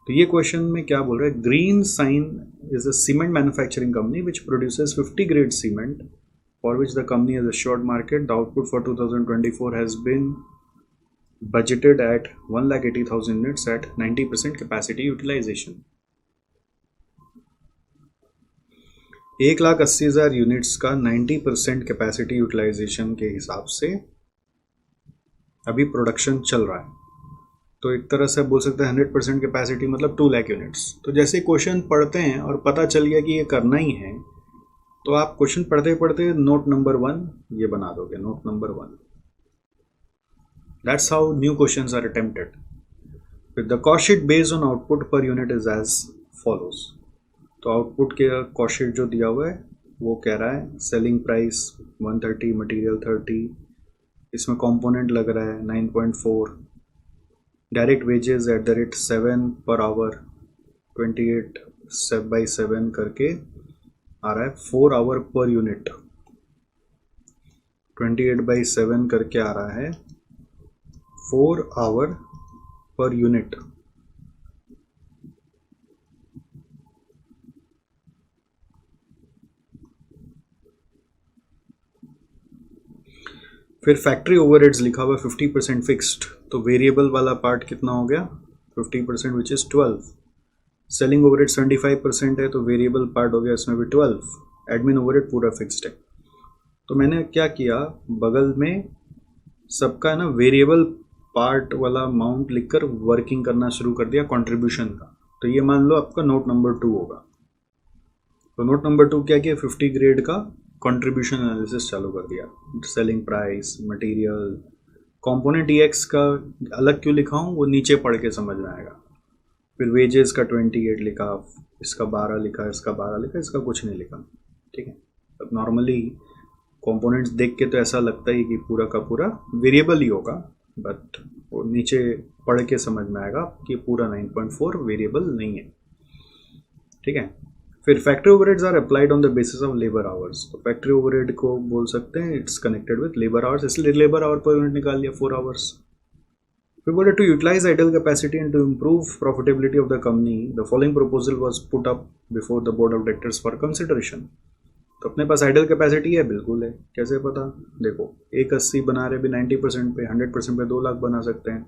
तो ये क्वेश्चन में क्या बोल रहा है, Green Sign is a cement manufacturing company which produces 50 grade cement for which the company has assured market the output for 2024 has been budgeted at 1,80,000 units at 90% capacity utilization। 1,80,000 units का 90% capacity utilisation के हिसाब से अभी production चल रहा है। तो एक तरह से बोल सकते हैं 100% कैपेसिटी मतलब 2 लाख यूनिट्स। तो जैसे क्वेश्चन पढ़ते हैं और पता चल गया कि ये करना ही है, तो आप क्वेश्चन पढ़ते पढ़ते नोट नंबर 1 ये बना दोगे, note number 1। That's how new questions are attempted. With the cost sheet based on output per unit is as follows. तो आउटपुट के कॉस्ट शीट जो दिया हुआ है वो कह रहा है सेलिंग प्राइस 130, मटेरियल 30, इसमें कंपोनेंट लग रहा है 9.4, direct wages at the rate 7 per hour, 28/7 करके आ रहा है 4 आवर पर यूनिट, 28/7 करके आ रहा है 4 आवर पर यूनिट। फिर फैक्ट्री ओवरहेड्स लिखा हुआ 50% फिक्स्ड, तो वेरिएबल वाला पार्ट कितना हो गया 50% विच इज 12। सेलिंग ओवरहेड 75% है, तो वेरिएबल पार्ट हो गया इसमें भी 12। एडमिन ओवरहेड पूरा फिक्स्ड है। तो मैंने क्या किया, बगल में सबका ना वेरिएबल पार्ट वाला अमाउंट लिखकर वर्किंग करना शुरू कर दिया कंट्रीब्यूशन का। तो ये मान लो आपका नोट नंबर 2 होगा। तो नोट नंबर 2 क्या किया, 50 ग्रेड का कंट्रीब्यूशन एनालिसिस चालू कर दिया। Selling price, material, component EX का अलग क्यों लिखा हूँ वो नीचे पढ़ के समझ में आएगा। फिर वेजेस का 28 लिखा, इसका 12 लिखा, इसका 12 लिखा, इसका कुछ नहीं लिखा, ठीक है। अब नॉर्मली कंपोनेंट्स देख के तो ऐसा लगता है कि पूरा का पूरा वेरिएबल ही होगा, बट वो नीचे पढ़ के समझ में आएगा कि पूरा 9.4 वेरिएबल नहीं है, ठीक है। फिर factory overheads are applied on the basis of labour hours. तो फैक्ट्री ओवरहेड को बोल सकते हैं it's connected with labour hours, इसलिए लेबर आवर पर यूनिट निकाल लिया 4 आवर्स। फिर बोले to utilise idle capacity and to improve profitability of the company the following proposal was put up before the board of directors for consideration. तो अपने पास idle capacity है, बिल्कुल है, कैसे पता, देखो 180 बना रहे भी 90% पे, 100% पे 2 लाख बना सकते हैं,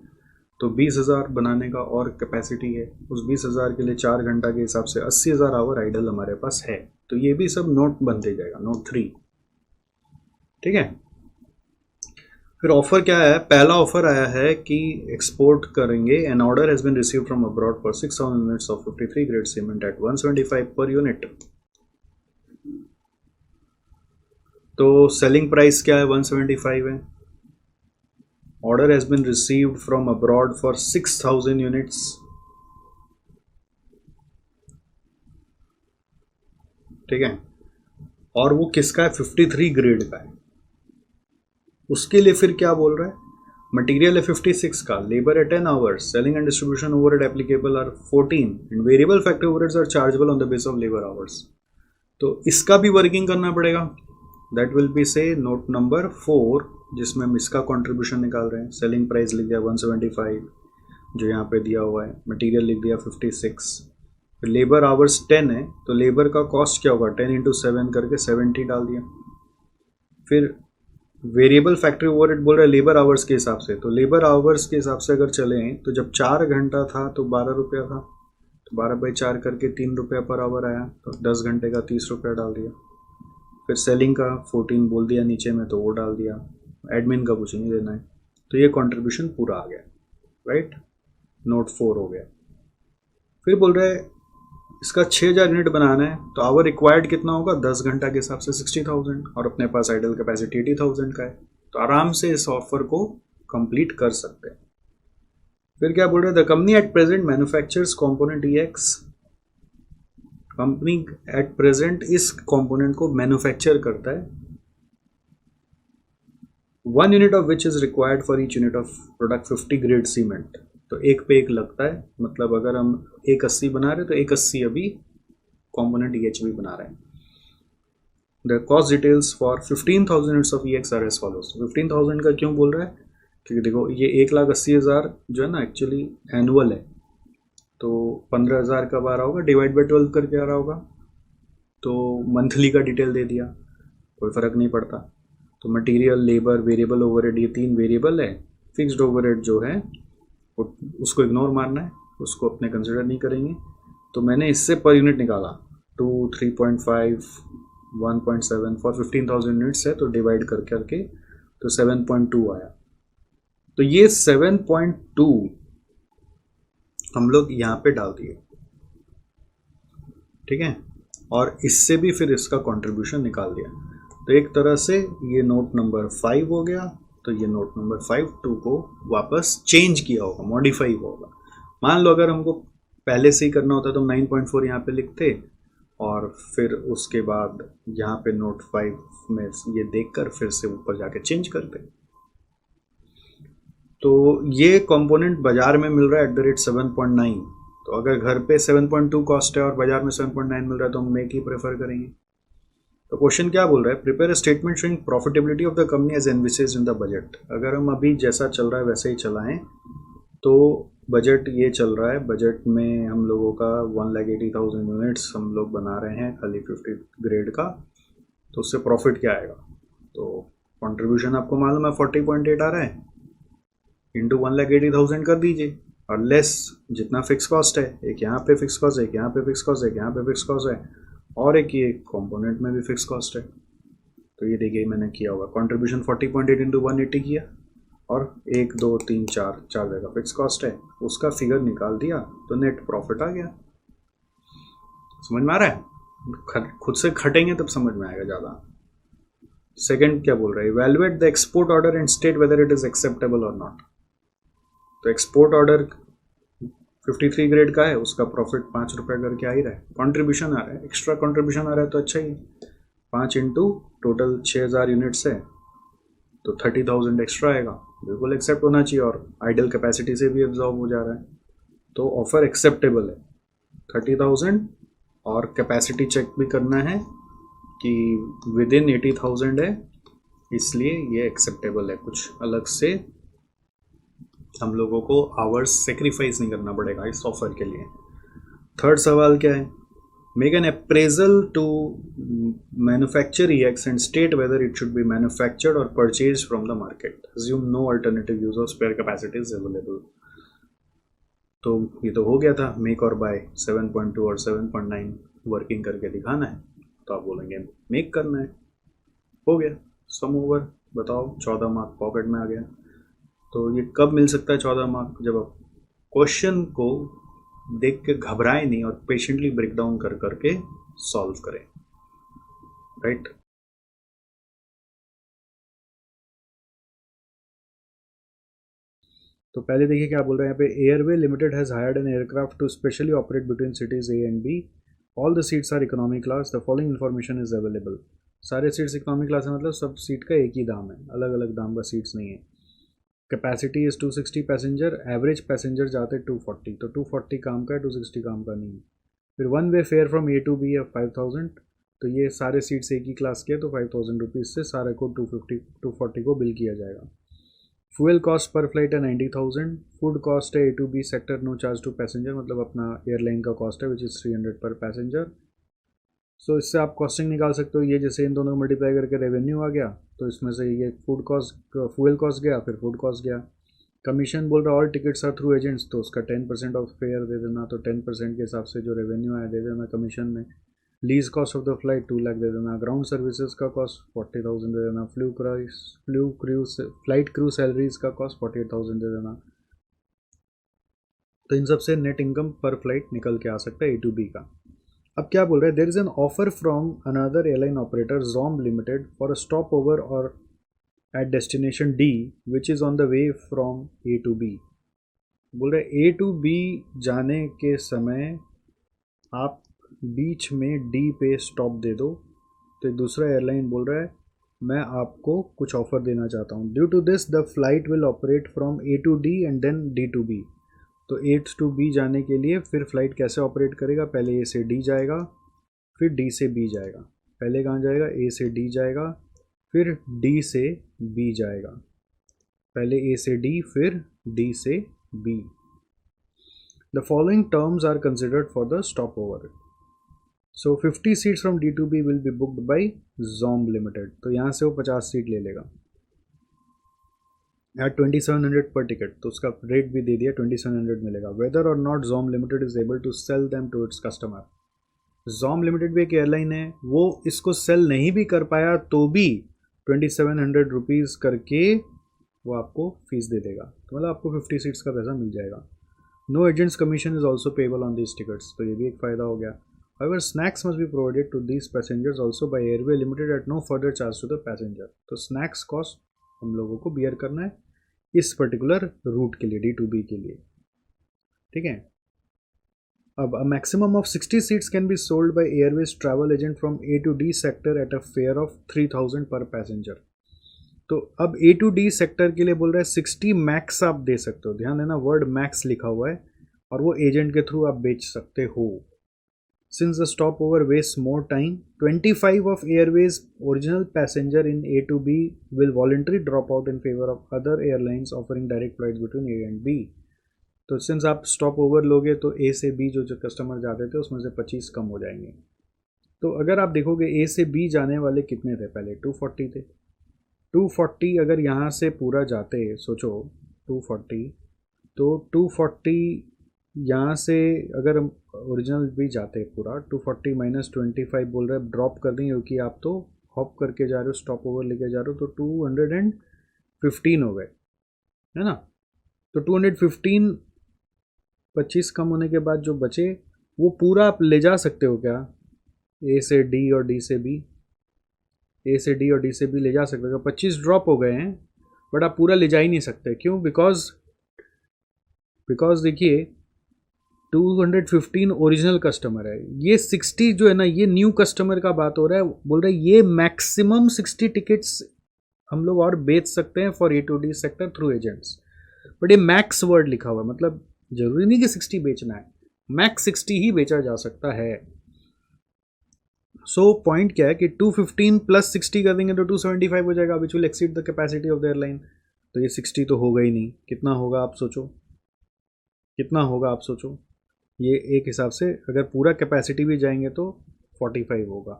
तो 20,000 बनाने का और कैपेसिटी है। उस 20,000 के लिए 4 घंटा के हिसाब से 80,000 आवर आइडल हमारे पास है। तो ये भी सब नोट बनते जाएगा, नोट 3, ठीक है। फिर ऑफर क्या है, पहला ऑफर आया है कि एक्सपोर्ट करेंगे। An order has been received from abroad for 6,000 units of 53 grade cement at 175 per unit. तो सेलिंग प्राइस क्या है, 175 है। Order has been received from abroad for 6,000 units, ठीक है। और वो किसका है, 53 ग्रेड का है, उसके लिए फिर क्या बोल रहा है, मटेरियल है 56 का, लेबर है 10 hours, selling and distribution overhead applicable are 14 and variable factory overheads are chargeable on the base of labour hours. तो इसका भी वर्किंग करना पड़ेगा। That will be see note number 4, जिसमें हम इसका कंट्रीब्यूशन निकाल रहे हैं। सेलिंग प्राइस लिख दिया 175 जो यहाँ पे दिया हुआ है, मटेरियल लिख दिया 56, फिर लेबर आवर्स 10 है, तो लेबर का कॉस्ट क्या होगा, 10 इंटू 7 करके 70 डाल दिया। फिर वेरिएबल फैक्ट्री ओवरहेड बोल रहा है लेबर आवर्स के हिसाब से, तो लेबर आवर्स के हिसाब से अगर चलें तो जब 4 घंटा था तो 12 रुपया था, तो 12/4 करके 3 रुपया पर आवर आया, तो 10 घंटे का 30 रुपया डाल दिया। फिर सेलिंग का 14 बोल दिया नीचे में, तो वो डाल दिया, एडमिन का कुछ नहीं देना है। तो ये कंट्रीब्यूशन पूरा आ गया, राइट, नोट 4 हो गया। फिर बोल रहा है इसका 6000 यूनिट बनाना है, तो आवर रिक्वायर्ड कितना होगा, 10 घंटा के हिसाब से 60,000, और अपने पास आइडल कैपेसिटी 80,000 का है, तो आराम से इस ऑफर को कंप्लीट कर सकते हैं। फिर क्या बोल रहे हैं, the company at present manufactures component EX, company at present इस कंपोनेंट को मैन्युफैक्चर करता है, 1 unit of which is required for each unit of product 50 grade cement, तो एक पे एक लगता है, मतलब अगर हम 180 बना रहे हैं तो 180 अभी कंपोनेंट EH भी बना रहे हैं। The cost details for 15,000 units of EX are as follows. 15,000 का क्यों बोल रहा है, क्योंकि देखो ये 1,80,000 जो है ना एक्चुअली एनुअल है, तो 15,000 कब आ रहा होगा, डिवाइड बाई 12 करके आ रहा होगा, तो मंथली का डिटेल दे दिया, कोई फ़र्क नहीं पड़ता। तो मटेरियल, लेबर, वेरिएबल ओवरहेड, ये 3 वेरिएबल है। फिक्स्ड ओवरहेड जो है उसको इग्नोर मारना है, उसको अपने कंसिडर नहीं करेंगे। तो मैंने इससे पर यूनिट निकाला 2, 3.5, 1.7 फॉर 15,000 यूनिट्स है, तो डिवाइड कर करके तो 7.2 आया। तो ये 7.2 हम लोग यहाँ पे डाल दिए, ठीक है, और इससे भी फिर इसका कंट्रीब्यूशन निकाल दिया। तो एक तरह से ये नोट नंबर 5 हो गया, तो ये नोट नंबर 5 को वापस चेंज किया होगा, मॉडिफाई होगा। मान लो अगर हमको पहले से ही करना होता तो हम 9.4 यहाँ पे लिखते, और फिर उसके बाद यहाँ पे नोट 5 में ये देखकर फिर से ऊपर जाके चेंज करते। तो ये कंपोनेंट बाजार में मिल रहा है @7.9, तो अगर घर पे 7.2 कॉस्ट है और बाजार में 7.9 मिल रहा है तो हम मेक ही प्रेफर करेंगे। तो क्वेश्चन क्या बोल रहा है, prepare a statement showing profitability of the company as envisaged in the budget. अगर हम अभी जैसा चल रहा है वैसे ही चलाएं, तो बजट ये चल रहा है, बजट में हम लोगों का 1,80,000 यूनिट्स हम लोग बना रहे हैं खाली 50 ग्रेड का, तो उससे प्रॉफिट क्या आएगा। तो कंट्रीब्यूशन आपको मालूम है 40.8 आ रहा है, इंटू 1,80,000 कर दीजिए, और लेस जितना फिक्स कॉस्ट है, एक यहाँ पे फिक्स कॉस्ट है, एक यहाँ पे फिक्स कॉस्ट है, एक यहाँ पे फिक्स कॉस्ट है, और एक ये कंपोनेंट में भी फिक्स कॉस्ट है। तो ये देखिए मैंने किया होगा, कंट्रीब्यूशन 40.8 इंटू 180 किया, और 1, 2, 3, 4 जगह फिक्स कॉस्ट है, उसका फिगर निकाल दिया, तो नेट प्रॉफिट आ गया। समझ में आ रहा है, खुद से खटेंगे तब समझ में आएगा ज़्यादा। सेकंड क्या बोल रहा है, evaluate the export order and state whether it is acceptable और नॉट। तो एक्सपोर्ट ऑर्डर 53 ग्रेड का है, उसका प्रॉफिट 5 रुपये करके आ ही रहा है, कंट्रीब्यूशन आ रहा है, एक्स्ट्रा कंट्रीब्यूशन आ रहा है तो अच्छा ही। 5 इंटू टोटल 6,000 यूनिट्स है, तो 30,000 एक्स्ट्रा आएगा, बिल्कुल एक्सेप्ट होना चाहिए, और आइडल कैपेसिटी से भी एब्जॉर्ब हो जा रहा है, तो ऑफर एक्सेप्टेबल है 30,000। और कैपेसिटी चेक भी करना है कि विद इन 80,000 है, इसलिए ये एक्सेप्टेबल है, कुछ अलग से हम लोगों को आवर्स सेक्रीफाइस नहीं करना पड़ेगा इस ऑफर के लिए। थर्ड सवाल क्या है, make an appraisal to manufacture EX and state whether it should be manufactured or purchase from the market, assume no alternative use of spare capacities available. तो ये तो हो गया था, मेक और बाय 7.2 और 7.9 वर्किंग करके दिखाना है, तो आप बोलेंगे मेक करना है, हो गया, सम ओवर। बताओ 14 मार्क पॉकेट में आ गया। तो ये कब मिल सकता है 14 मार्क, जब आप क्वेश्चन को देख के घबराएं नहीं और पेशेंटली ब्रेक डाउन कर करके सॉल्व करें, राइट। तो पहले देखिए क्या बोल रहे हैं यहाँ पे, Airway Limited has hired an aircraft to specially operate between cities A and B, all the seats are economy class, the following information is available. सारे सीट्स इकोनॉमी क्लास है, मतलब सब सीट का एक ही दाम है, अलग अलग दाम का सीट्स नहीं है। Capacity is 260 passenger, average passenger जाते 240, तो 240 काम का है, 260 काम का नहीं है। फिर one way fare from A to B है 5000, तो ये सारे सीट्स एक ही क्लास के, तो 5000 रुपीज़ से सारे को 240 को बिल किया जाएगा। फ्यूल कॉस्ट पर फ्लाइट है 90,000। फूड कॉस्ट है A to B sector, no charge to passenger, मतलब अपना एयरलाइन का कॉस्ट है विच इज़ 300 पर पैसेंजर। सो इससे आप कॉस्टिंग निकाल सकते हो, ये जैसे इन दोनों को मल्टीप्लाई करके रेवेन्यू आ गया, तो इसमें से ये फूड कॉस्ट, फ्यूल कॉस्ट गया, फिर फूड कॉस्ट गया। कमीशन बोल रहा है all tickets are through agents, तो उसका 10% ऑफ फेयर दे देना, तो 10% के हिसाब से जो रेवेन्यू आया दे देना कमीशन में। Lease cost of the flight 2 lakh दे देना। ग्राउंड सर्विसेज का कॉस्ट 40,000 दे देना। फ्लाइट क्रू सैलरीज का कॉस्ट 48,000 दे देना। तो इन सब से नेट इनकम पर फ्लाइट निकल के आ सकता है ए टू बी का। अब क्या बोल रहे हैं, there is an offer from another airline operator Zom limited for a stop over और at destination D which is on the way from A to B. बोल रहे ए टू बी जाने के समय आप बीच में डी पे स्टॉप दे दो। तो एक दूसरा एयरलाइन बोल रहा है मैं आपको कुछ ऑफर देना चाहता हूँ। Due to this the flight will operate from A to D and then D to B. तो ए टू बी जाने के लिए फिर फ्लाइट कैसे ऑपरेट करेगा, पहले ए से डी जाएगा, फिर डी से बी जाएगा। पहले कहाँ जाएगा, ए से डी जाएगा, फिर डी से बी जाएगा। पहले ए से डी, फिर डी से B. The following terms are considered for the stop over. So 50 seats from D to B will be booked by Zom limited. तो यहाँ से वो 50 सीट ले लेगा एट 2700 पर टिकट, तो उसका रेट भी दे दिया 2700 मिलेगा। Whether or not Zom limited is able to sell them to its customer. Zom limited भी एक एयरलाइन है, वो इसको सेल नहीं भी कर पाया तो भी 2700 रुपीज़ करके वो आपको फीस दे देगा, तो मतलब आपको 50 सीट्स का पैसा मिल जाएगा। No agents commission is also payable on this tickets, तो ये भी एक फ़ायदा हो गया। However, snacks must be provided to these passengers also by Airway Limited at no further charge to the passenger. तो स्नैक्स कॉस्ट हम लोगों को बियर करना है इस पर्टिकुलर रूट के लिए, D2B के लिए, ठीक है। अब a maximum of 60 seats can be sold by Airways travel agent from A to D sector at a fare of 3000 per passenger. तो अब A to D सेक्टर के लिए बोल रहा है 60 मैक्स आप दे सकते हो, ध्यान देना वर्ड मैक्स लिखा हुआ है, और वो एजेंट के थ्रू आप बेच सकते हो। Since the stopover wastes more time, 25 of Airways original passenger in A to B will voluntarily drop out in favor of other airlines offering direct flights between A and B. तो since आप stop over लोगे तो A से B जो customer जाते थे उसमें से 25 कम हो जाएंगे। तो अगर आप देखोगे A से B जाने वाले कितने थे, पहले 240 थे। 240 अगर यहाँ से पूरा जाते, सोचो 240, तो 240 यहाँ से अगर ओरिजिनल भी जाते पूरा 240 माइनस 25 बोल रहे हैं ड्रॉप कर देंगे, क्योंकि आप तो हॉप करके जा रहे हो, स्टॉप ओवर लेके जा रहे हो, तो 215 हो गए, है ना। तो 215 25 कम होने के बाद जो बचे वो पूरा आप ले जा सकते हो क्या, ए से डी और डी से बी, ए से डी और डी से बी ले जा सकते हो। 25 ड्रॉप हो गए हैं बट आप पूरा ले जा ही नहीं सकते, क्यों, बिकॉज देखिए 215 ओरिजिनल कस्टमर है, ये 60 जो है ना ये न्यू कस्टमर का बात हो रहा है। बोल रहे हैं ये मैक्सिमम 60 टिकट्स हम लोग और बेच सकते हैं for A to D sector through agents, but ये मैक्स वर्ड लिखा हुआ है, मतलब जरूरी नहीं कि 60 बेचना है, मैक्स 60 ही बेचा जा सकता है। सो पॉइंट क्या है कि 215 प्लस 60 कर देंगे तो 275 हो जाएगा, which will exceed the capacity of the airline. तो ये 60 तो होगा ही नहीं, कितना होगा आप सोचो, कितना होगा आप सोचो। ये एक हिसाब से अगर पूरा कैपेसिटी भी जाएंगे तो 45 होगा,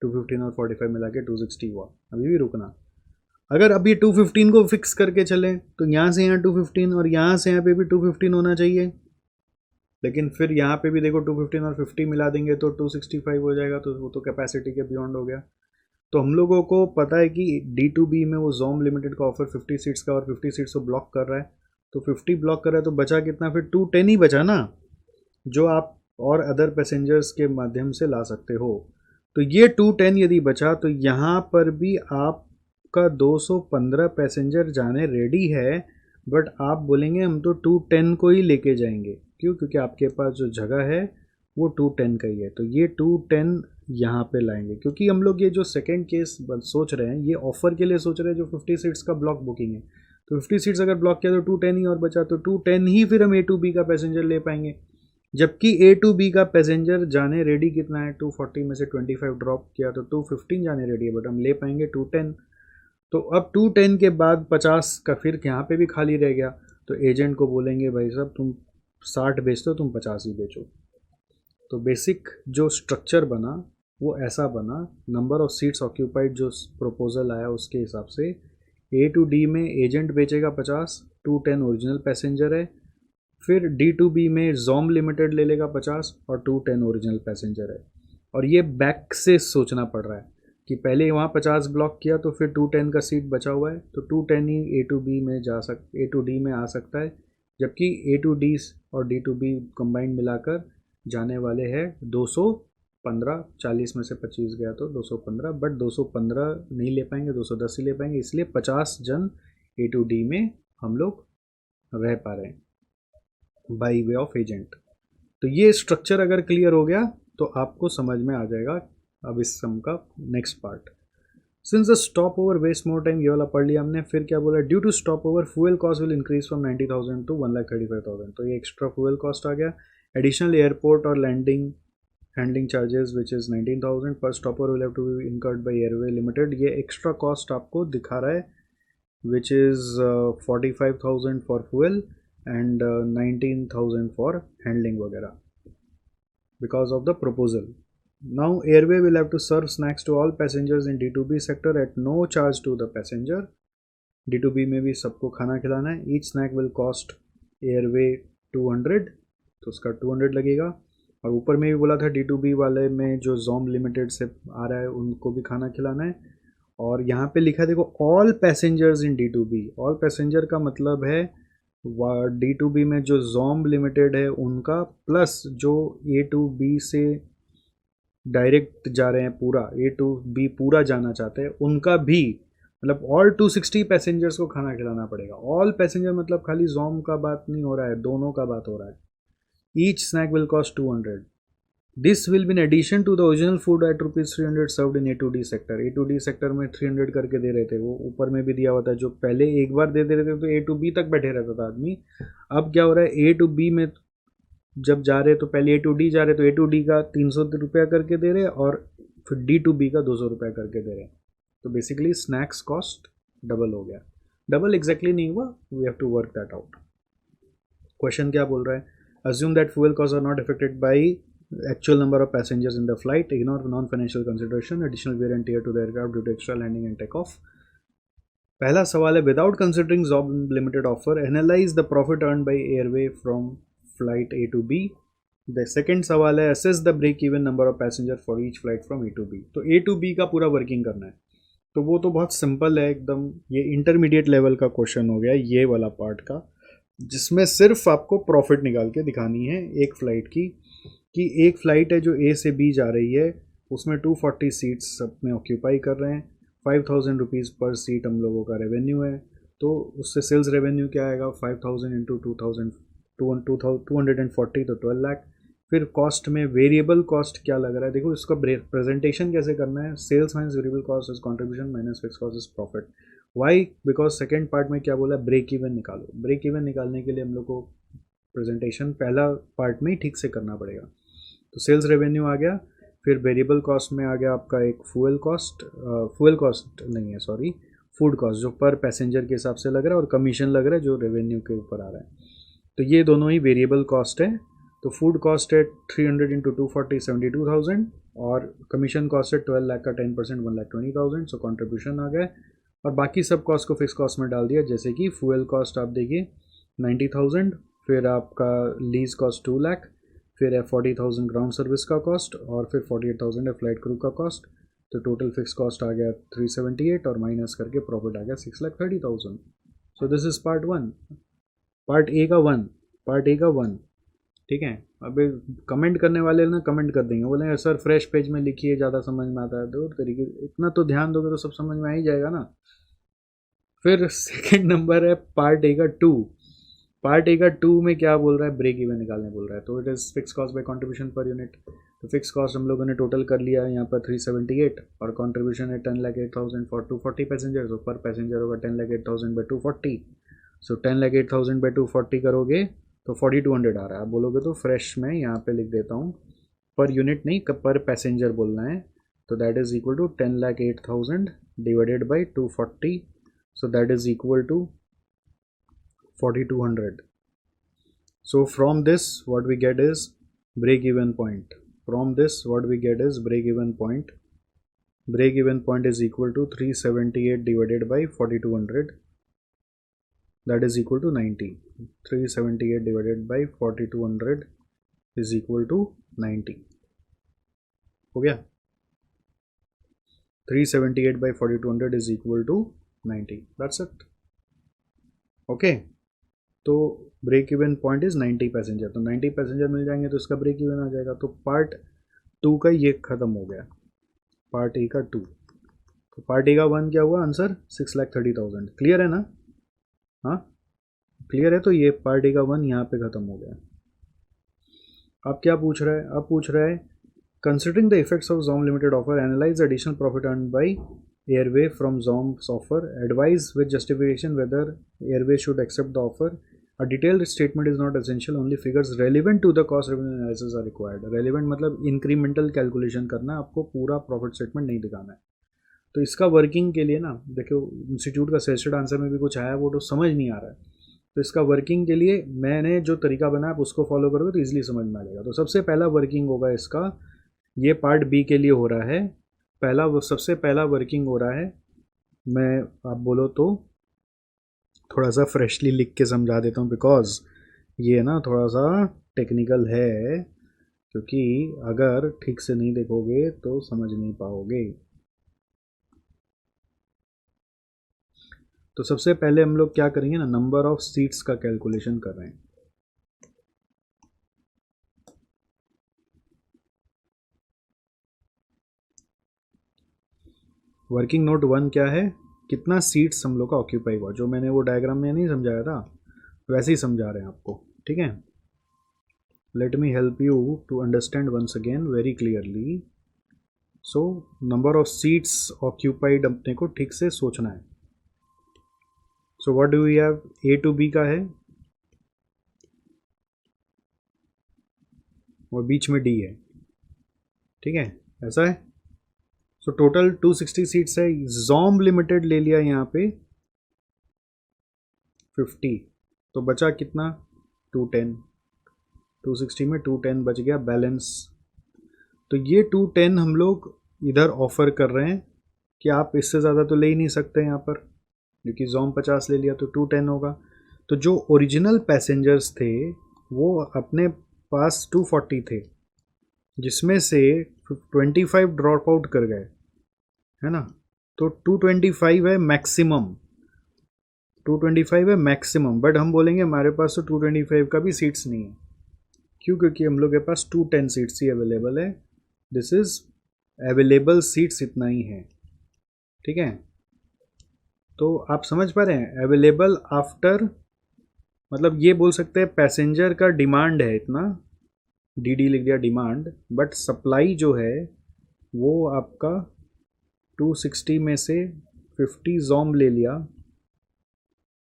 215 और 45 मिला के 260 हुआ। अभी भी रुकना, अगर अभी 215 को फिक्स करके चलें तो यहाँ से यहाँ 215 और यहाँ से यहाँ पे भी 215 होना चाहिए, लेकिन फिर यहाँ पे भी देखो 215 और 50 मिला देंगे तो 265 हो जाएगा, तो वो तो कैपेसिटी के बियॉन्ड हो गया। तो हम लोगों को पता है कि D2B में वो ज़ोम लिमिटेड का ऑफर 50 सीट्स का और 50 सीट्स को ब्लॉक कर रहा है, तो 50 ब्लॉक कर रहा है तो बचा कितना, फिर 210 ही बचा ना, जो आप और अदर पैसेंजर्स के माध्यम से ला सकते हो। तो ये 210 यदि बचा तो यहाँ पर भी आपका 215 पैसेंजर जाने रेडी है, बट आप बोलेंगे हम तो 210 को ही लेके जाएंगे, क्यों, क्योंकि आपके पास जो जगह है वो 210 का ही है। तो ये 210 यहाँ पे लाएंगे, क्योंकि हम लोग ये जो सेकंड केस सोच रहे हैं ये ऑफर के लिए सोच रहे हैं जो 50 सीट्स का ब्लॉक बुकिंग है। तो 50 सीट्स अगर ब्लॉक किया तो 210 ही और बचा, तो 210 ही फिर हम ए टू बी का पैसेंजर ले पाएंगे। जबकि ए टू बी का पैसेंजर जाने रेडी कितना है, 240 में से 25 ड्रॉप किया तो 215 जाने रेडी है, बट हम ले पाएंगे 210। तो अब 210 के बाद 50 का फिर यहाँ पे भी खाली रह गया, तो एजेंट को बोलेंगे भाई साहब तुम 60 बेचते हो, तुम 50 ही बेचो। तो बेसिक जो स्ट्रक्चर बना वो ऐसा बना, नंबर ऑफ सीट्स ऑक्यूपाइड जो प्रपोजल आया उसके हिसाब से ए टू डी में एजेंट बेचेगा 50, 210 ओरिजिनल पैसेंजर है। फिर डी टू बी में जोम लिमिटेड ले लेगा 50 और 210 ओरिजिनल पैसेंजर है। और ये बैक से सोचना पड़ रहा है कि पहले वहाँ 50 ब्लॉक किया तो फिर 210 का सीट बचा हुआ है, तो 210 ही ए टू बी में ए टू डी में आ सकता है। जबकि ए टू डी और डी टू बी कंबाइंड मिलाकर जाने वाले हैं 215, 40 में से 25 गया तो 215, बट 215 नहीं ले पाएंगे, 210 ही ले पाएंगे, इसलिए 50 जन ए टू डी में हम लोग रह पा रहे हैं बाई वे ऑफ एजेंट। तो ये स्ट्रक्चर अगर क्लियर हो गया तो आपको समझ में आ जाएगा अब इस सम का next part. Since the stop over waste more time, ये वाला पढ़ लिया हमने। फिर क्या बोला, due to stopover fuel cost will increase from 90,000 to 1,35,000। तो ये एक्स्ट्रा फ्यूल कॉस्ट आ गया। एडिशनल एयरपोर्ट और landing handling charges which is 19,000 per stopover will have to be incurred by Airway Limited. ये extra cost आपको दिखा रहा है which is 45,000 for fuel and 19,000 for handling वगैरह because of the proposal. Now airway will have to serve snacks to all passengers in D2B sector at no charge to the passenger. D2B में भी सबको खाना खिलाना है। Each snack will cost airway 200, तो उसका 200 लगेगा। और ऊपर में भी बोला था D2B वाले में जो जोम लिमिटेड से आ रहा है उनको भी खाना खिलाना है। और यहाँ पे लिखा है देखो, ऑल पैसेंजर्स इन D2B। ऑल पैसेंजर का मतलब है डी टू बी में जो जोम लिमिटेड है उनका, प्लस जो ए टू बी से डायरेक्ट जा रहे हैं, पूरा ए टू बी पूरा जाना चाहते हैं उनका भी, मतलब ऑल 260 पैसेंजर्स को खाना खिलाना पड़ेगा। ऑल पैसेंजर मतलब खाली जोम का बात नहीं हो रहा है, दोनों का बात हो रहा है। Each snack will cost 200। This will be in addition to the original food at ₹300 served in A to D sector. A to D sector में 300 करके दे रहे थे, वो ऊपर में भी दिया हुआ था। जो पहले एक बार दे रहे थे तो ए टू बी तक बैठे रहता था आदमी। अब क्या हो रहा है, ए टू बी में जब जा रहे तो पहले ए टू डी जा रहे तो ए टू डी का 300 रुपया करके दे रहे और फिर डी टू बी का 200 रुपया करके दे रहे। तो बेसिकली स्नैक्स कॉस्ट डबल हो गया। डबल एग्जैक्टली नहीं हुआ, we have to work that out. Question क्या बोल रहा है, assume that fuel cost are not affected by actual number of passengers in the flight, ignore non-financial consideration, additional wear and tear to the aircraft due to extra landing and takeoff। पहला सवाल है, without considering ZOB limited offer, analyze the profit earned by airway from flight A to B। The second सवाल है, assess the break even number of passenger for each flight from A to B। तो A to B का पूरा working करना है, तो वो तो बहुत सिंपल है एकदम। ये इंटरमीडिएट लेवल का क्वेश्चन हो गया ये वाला पार्ट का, जिसमें सिर्फ आपको प्रॉफिट निकाल के दिखानी है एक फ्लाइट की, कि एक फ़्लाइट है जो ए से बी जा रही है, उसमें 240 सीट्स सब में ऑक्यूपाई कर रहे हैं, 5,000 रुपीज़ पर सीट हम लोगों का रेवेन्यू है। तो उससे सेल्स रेवेन्यू क्या आएगा, 5,000 इंटू 240 तो 12 लाख। फिर कॉस्ट में वेरिएबल कॉस्ट क्या लग रहा है, देखो इसका प्रेजेंटेशन कैसे करना है, sales minus variable cost is contribution minus fix cost is profit. Why, because second part में क्या बोला, ब्रेक इवन निकालो। ब्रेक इवन निकालने के लिए हम लोग को प्रेजेंटेशन पहला पार्ट में ही ठीक से करना पड़ेगा। तो सेल्स रेवेन्यू आ गया, फिर वेरिएबल कॉस्ट में आ गया आपका एक फ्यूल कॉस्ट नहीं है सॉरी, फूड कॉस्ट जो पर पैसेंजर के हिसाब से लग रहा है, और कमीशन लग रहा है जो रेवेन्यू के ऊपर आ रहा है। तो ये दोनों ही वेरिएबल कॉस्ट है। तो फूड कॉस्ट है 300 इंटू 240 72,000, और कमीशन कॉस्ट है 12 लाख का 10% 1,20,000। सो कॉन्ट्रीब्यूशन आ गया, और बाकी सब कॉस्ट को फिक्स कॉस्ट में डाल दिया। जैसे कि फ्यूल कॉस्ट आप देखिए 90,000, फिर आपका लीज कॉस्ट 2 लाख, फिर है 40,000 ग्राउंड सर्विस का कॉस्ट, और फिर 48,000 है फ्लाइट क्रू का कॉस्ट। तो टोटल फिक्स कॉस्ट आ गया 378, और माइनस करके प्रॉफिट आ गया 6,30,000। So this is part 1, part A का 1। ठीक है, अभी कमेंट करने वाले ना कमेंट कर देंगे, बोलेंगे सर फ्रेश पेज में लिखिए ज़्यादा समझ में आता है। तो तरीके इतना तो ध्यान दोगे तो सब समझ में आ ही जाएगा ना। फिर सेकेंड नंबर है पार्ट ए का 2। पार्ट ए का 2 में क्या बोल रहा है, ब्रेक इवन निकालने बोल रहा है, तो it is fix cost by contribution per unit. तो फिक्स कॉस्ट हम लोगों ने टोटल कर लिया यहाँ पर 378 और कंट्रीब्यूशन है 10,08,000 फॉर 240 पैसेंजर, तो पर पैसेंजर होगा 10,08,000 बाई 240। सो 10,08,000 बाई 240 करोगे तो 4,200 आ रहा है। आप बोलोगे तो फ्रेश में यहाँ पे लिख देता हूँ, पर यूनिट नहीं, पर पैसेंजर बोलना है। तो that is equal to 10,08,000 divided by 240, so that is equal to 4,200. So from this what we get is break even point. From this what we get is break even point. Break even point is equal to 378 divided by 4,200, that is equal to 90. 378 divided by 4,200 is equal to 90. हो गया? 378 by 4,200 is equal to 90. That's it. Okay, तो break even point is 90 passenger, तो 90 passenger मिल जाएंगे तो इसका break even आ जाएगा। तो part 2 का ये ख़त्म हो गया, पार्ट ए का 2। तो पार्ट ए का 1 क्या हुआ आंसर, 6,30,000। क्लियर है ना? हाँ क्लियर है। तो ये पार्ट ए का 1 यहाँ पे ख़त्म हो गया। अब क्या पूछ रहा है, अब पूछ रहा है considering the effects of Zom limited offer analyse additional profit earn by Airway from Zom's offer, advise with justification whether Airway should accept the offer. A detailed statement is not essential, only figures relevant to the cost revenue analysis are required. Relevant मतलब incremental calculation करना है, आपको पूरा profit statement नहीं दिखाना है। तो इसका वर्किंग के लिए ना देखो, इंस्टीट्यूट का सजेस्टेड आंसर में भी कुछ आया, वो तो समझ नहीं आ रहा है। तो इसका वर्किंग के लिए मैंने जो तरीका बनाया आप उसको फॉलो करोगे तो ईजिली समझ में आ जाएगा। तो सबसे पहला वर्किंग होगा इसका, ये पार्ट बी के लिए हो रहा है, सबसे पहला वर्किंग हो रहा है। मैं आप बोलो तो थोड़ा सा फ्रेशली लिख के समझा देता हूँ, बिकॉज ये ना थोड़ा सा टेक्निकल है, क्योंकि अगर ठीक से नहीं देखोगे तो समझ नहीं पाओगे। तो सबसे पहले हम लोग क्या करेंगे ना, नंबर ऑफ सीट्स का कैलकुलेशन कर रहे हैं। वर्किंग नोट 1 क्या है, कितना सीट्स हम लोग का ऑक्यूपाई हुआ, जो मैंने वो डायग्राम में नहीं समझाया था वैसे ही समझा रहे हैं आपको, ठीक है। Let me help you to understand once again very clearly. So number of seats occupied अपने को ठीक से सोचना है। So what do we have, A to B का है और बीच में डी है, ठीक है, ऐसा है। सो टोटल 260 सीट्स है। ज़ोम लिमिटेड ले लिया यहाँ पे 50, तो बचा कितना 210, 260 में 210 बच गया बैलेंस। तो ये 210 हम लोग इधर ऑफ़र कर रहे हैं कि आप इससे ज़्यादा तो ले ही नहीं सकते यहाँ पर, क्योंकि ज़ोम 50 ले लिया तो 210 होगा। तो जो ओरिजिनल पैसेंजर्स थे वो अपने पास 240 थे, जिसमें से 25 ड्रॉप आउट कर गए, है ना। तो 225 है मैक्सिमम, 225 है मैक्सिमम, बट हम बोलेंगे हमारे पास तो 225 का भी सीट्स नहीं है। क्यों? क्योंकि हम लोग के पास 210 सीट्स ही अवेलेबल है। दिस इज़ अवेलेबल सीट्स इतना ही है, ठीक है। तो आप समझ पा रहे हैं, अवेलेबल आफ्टर मतलब ये बोल सकते हैं पैसेंजर का डिमांड है इतना, डी लिख दिया डिमांड, बट सप्लाई जो है वो आपका 260 में से 50 ज़ोम ले लिया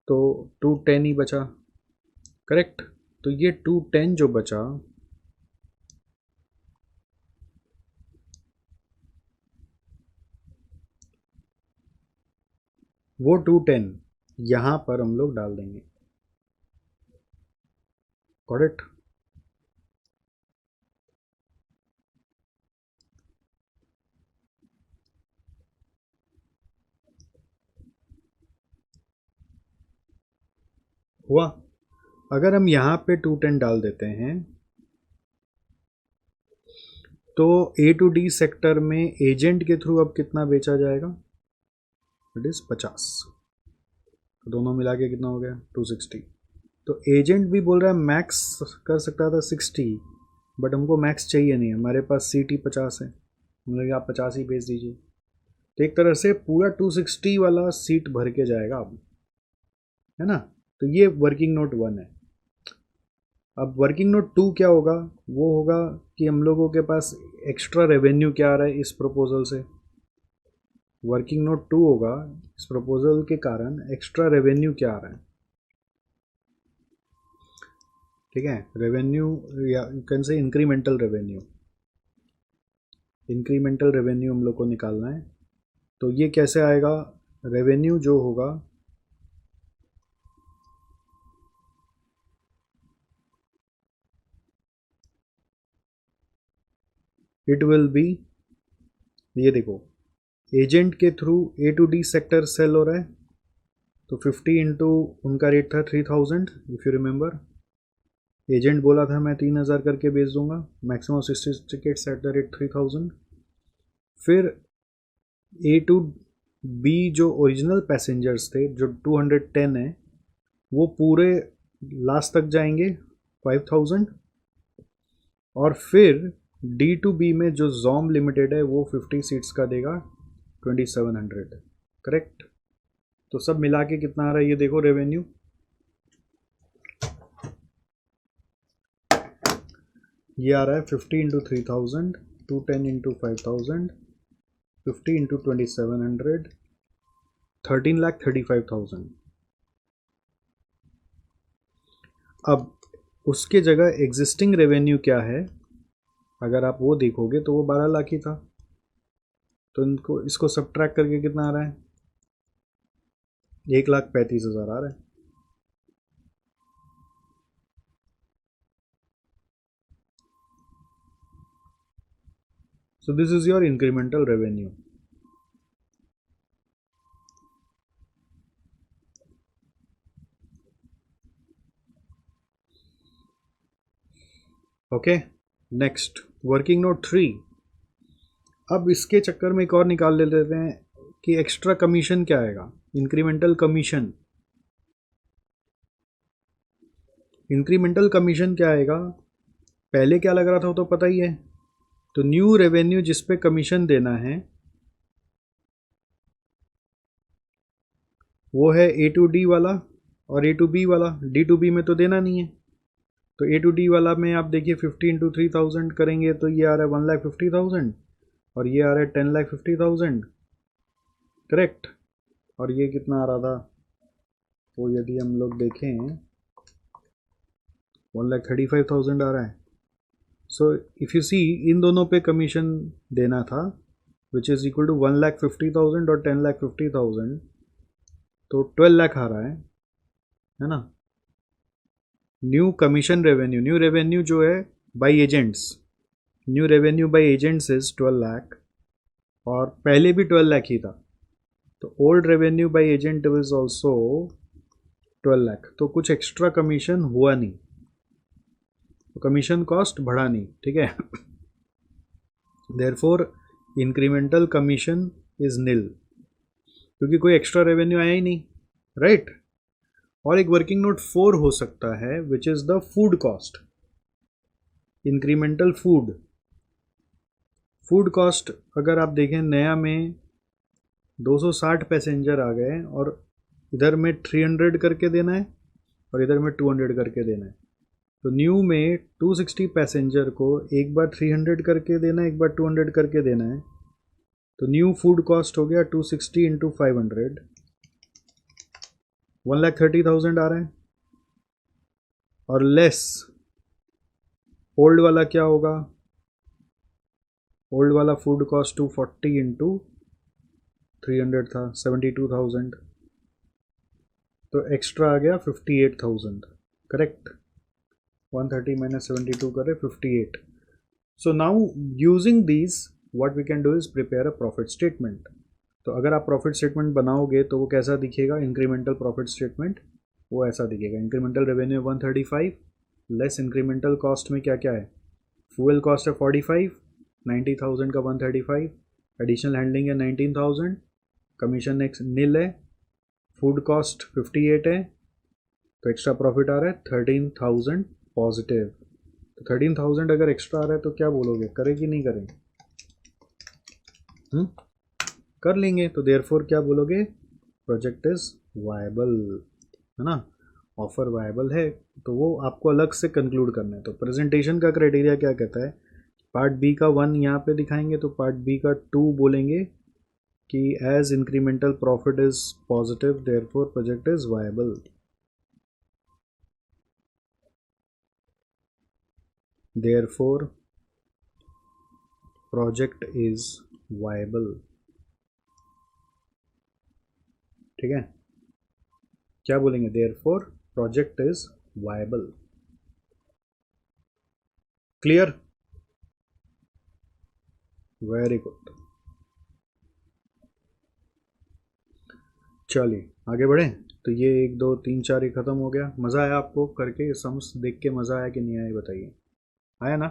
तो 210 ही बचा, करेक्ट। तो ये 210 जो बचा वो 210 यहाँ पर हम लोग डाल देंगे, करेक्ट। हुआ। अगर हम यहाँ पे 210 डाल देते हैं तो ए टू डी सेक्टर में एजेंट के थ्रू अब कितना बेचा जाएगा, इट इज़ 50, तो दोनों मिला के कितना हो गया 260। तो एजेंट भी बोल रहा है मैक्स कर सकता था 60, बट हमको मैक्स चाहिए नहीं, हमारे पास सीट ही 50 है, हम लोग आप 50 ही बेच दीजिए। तो एक तरह से पूरा 260 वाला सीट भर के जाएगा अब, है ना। तो ये वर्किंग नोट 1 है। अब वर्किंग नोट 2 क्या होगा, वो होगा कि हम लोगों के पास एक्स्ट्रा रेवेन्यू क्या आ रहा है इस प्रपोजल से। वर्किंग नोट 2 होगा इस प्रपोजल के कारण एक्स्ट्रा रेवेन्यू क्या आ रहा है, ठीक है। रेवेन्यू या can say incremental revenue, incremental revenue हम लोग को निकालना है। तो ये कैसे आएगा, रेवेन्यू जो होगा इट विल बी, ये देखो एजेंट के through A to D sector sale हो रहा है, तो 50 इंटू उनका रेट था 3000 इफ़ यू रिमेंबर। एजेंट बोला था मैं 3000 करके बेच दूंगा, maximum 60 tickets at the rate 3000। फिर ए टू बी जो ओरिजिनल पैसेंजर्स थे जो 210 है, वो पूरे लास्ट तक जाएंगे 5000। और फिर डी टू बी में जो जॉम लिमिटेड है वो 50 सीट्स का देगा 2700, करेक्ट। तो सब मिला के कितना आ रहा है ये देखो रेवेन्यू, ये आ रहा है 50 इंटू 3000, 210 इंटू 5000, 50 इंटू 2700, 13,35,000। अब उसके जगह एग्जिस्टिंग रेवेन्यू क्या है, अगर आप वो देखोगे तो वो 12 लाख ही था। तो इनको इसको सब्ट्रैक्ट करके कितना आ रहा है, 1,35,000 आ रहा है। So this is your incremental revenue. Okay, next working note 3। अब इसके चक्कर में एक और निकाल लेते हैं कि एक्स्ट्रा कमीशन क्या आएगा, इंक्रीमेंटल कमीशन। इंक्रीमेंटल कमीशन क्या आएगा, पहले क्या लग रहा था वो तो पता ही है। तो न्यू रेवेन्यू जिस पे कमीशन देना है वो है ए टू डी वाला और ए टू बी वाला, डी टू बी में तो देना नहीं है। तो ए टू डी वाला में आप देखिए 50 इंटू 3000 करेंगे तो ये आ रहा है 1,50,000 और ये आ रहा है 10,50,000, करेक्ट। और ये कितना आ रहा था, तो यदि हम लोग देखें 1,35,000 आ रहा है। सो इफ़ यू सी इन दोनों पे कमीशन देना था विच इज़ इक्वल टू 1,50,000 और 10,50,000, तो 12 लाख आ रहा है ना। New commission revenue, new revenue जो है by agents, new revenue by agents is 12 lakh और पहले भी 12 लाख ही था। तो old revenue by agent is also 12 lakh. तो कुछ एक्स्ट्रा कमीशन हुआ नहीं, तो कमीशन कॉस्ट बढ़ा नहीं, ठीक है। देयरफॉर इंक्रीमेंटल कमीशन इज निल, क्योंकि कोई एक्स्ट्रा रेवेन्यू आया ही नहीं, राइट। और एक वर्किंग नोट 4 हो सकता है which is the food cost, incremental food. Food cost अगर आप देखें नया में 260 पैसेंजर आ गए और इधर में 300 करके देना है और इधर में 200 करके देना है। तो न्यू में 260 पैसेंजर को एक बार 300 करके देना है, एक बार 200 करके देना है। तो न्यू फूड कॉस्ट हो गया 260 इंटू 500, 1,30,000 आ रहा है। और लेस ओल्ड वाला क्या होगा, ओल्ड वाला फूड कॉस्ट 240 इंटू 300 था 72,000, तो एक्स्ट्रा आ गया 58,000, करेक्ट। 130 माइनस 72 करे 58। So now using these what we can do is prepare a profit statement. तो अगर आप प्रॉफिट स्टेटमेंट बनाओगे तो वो कैसा दिखेगा, इंक्रीमेंटल प्रॉफिट स्टेटमेंट वो ऐसा दिखेगा। Incremental revenue 135 less incremental cost में क्या क्या है, फ्यूल कॉस्ट है 45, 90,000 का 135, एडिशनल हैंडलिंग है 19,000, कमीशन नेक्स्ट निल है, फूड कॉस्ट 58 है, तो एक्स्ट्रा प्रॉफिट आ रहा है 13,000 पॉजिटिव। तो 13,000 अगर एक्स्ट्रा आ रहा है तो क्या बोलोगे, करें कि नहीं करें, कर लेंगे। तो देयरफॉर क्या बोलोगे, प्रोजेक्ट इज वायबल, है ना। ऑफर वायबल है, तो वो आपको अलग से कंक्लूड करना है। तो प्रेजेंटेशन का क्राइटेरिया क्या कहता है, पार्ट बी का 1 यहाँ पे दिखाएंगे तो पार्ट बी का 2 बोलेंगे कि as incremental profit is positive therefore project is viable. Therefore project is viable. ठीक है, क्या बोलेंगे, therefore project is viable. Clear, very good. चलिए आगे बढ़े। तो ये 1 2 3 4 ही खत्म हो गया। मज़ा आया आपको करके? सम्स देख के मज़ा आया कि नहीं आया बताइए। आया ना?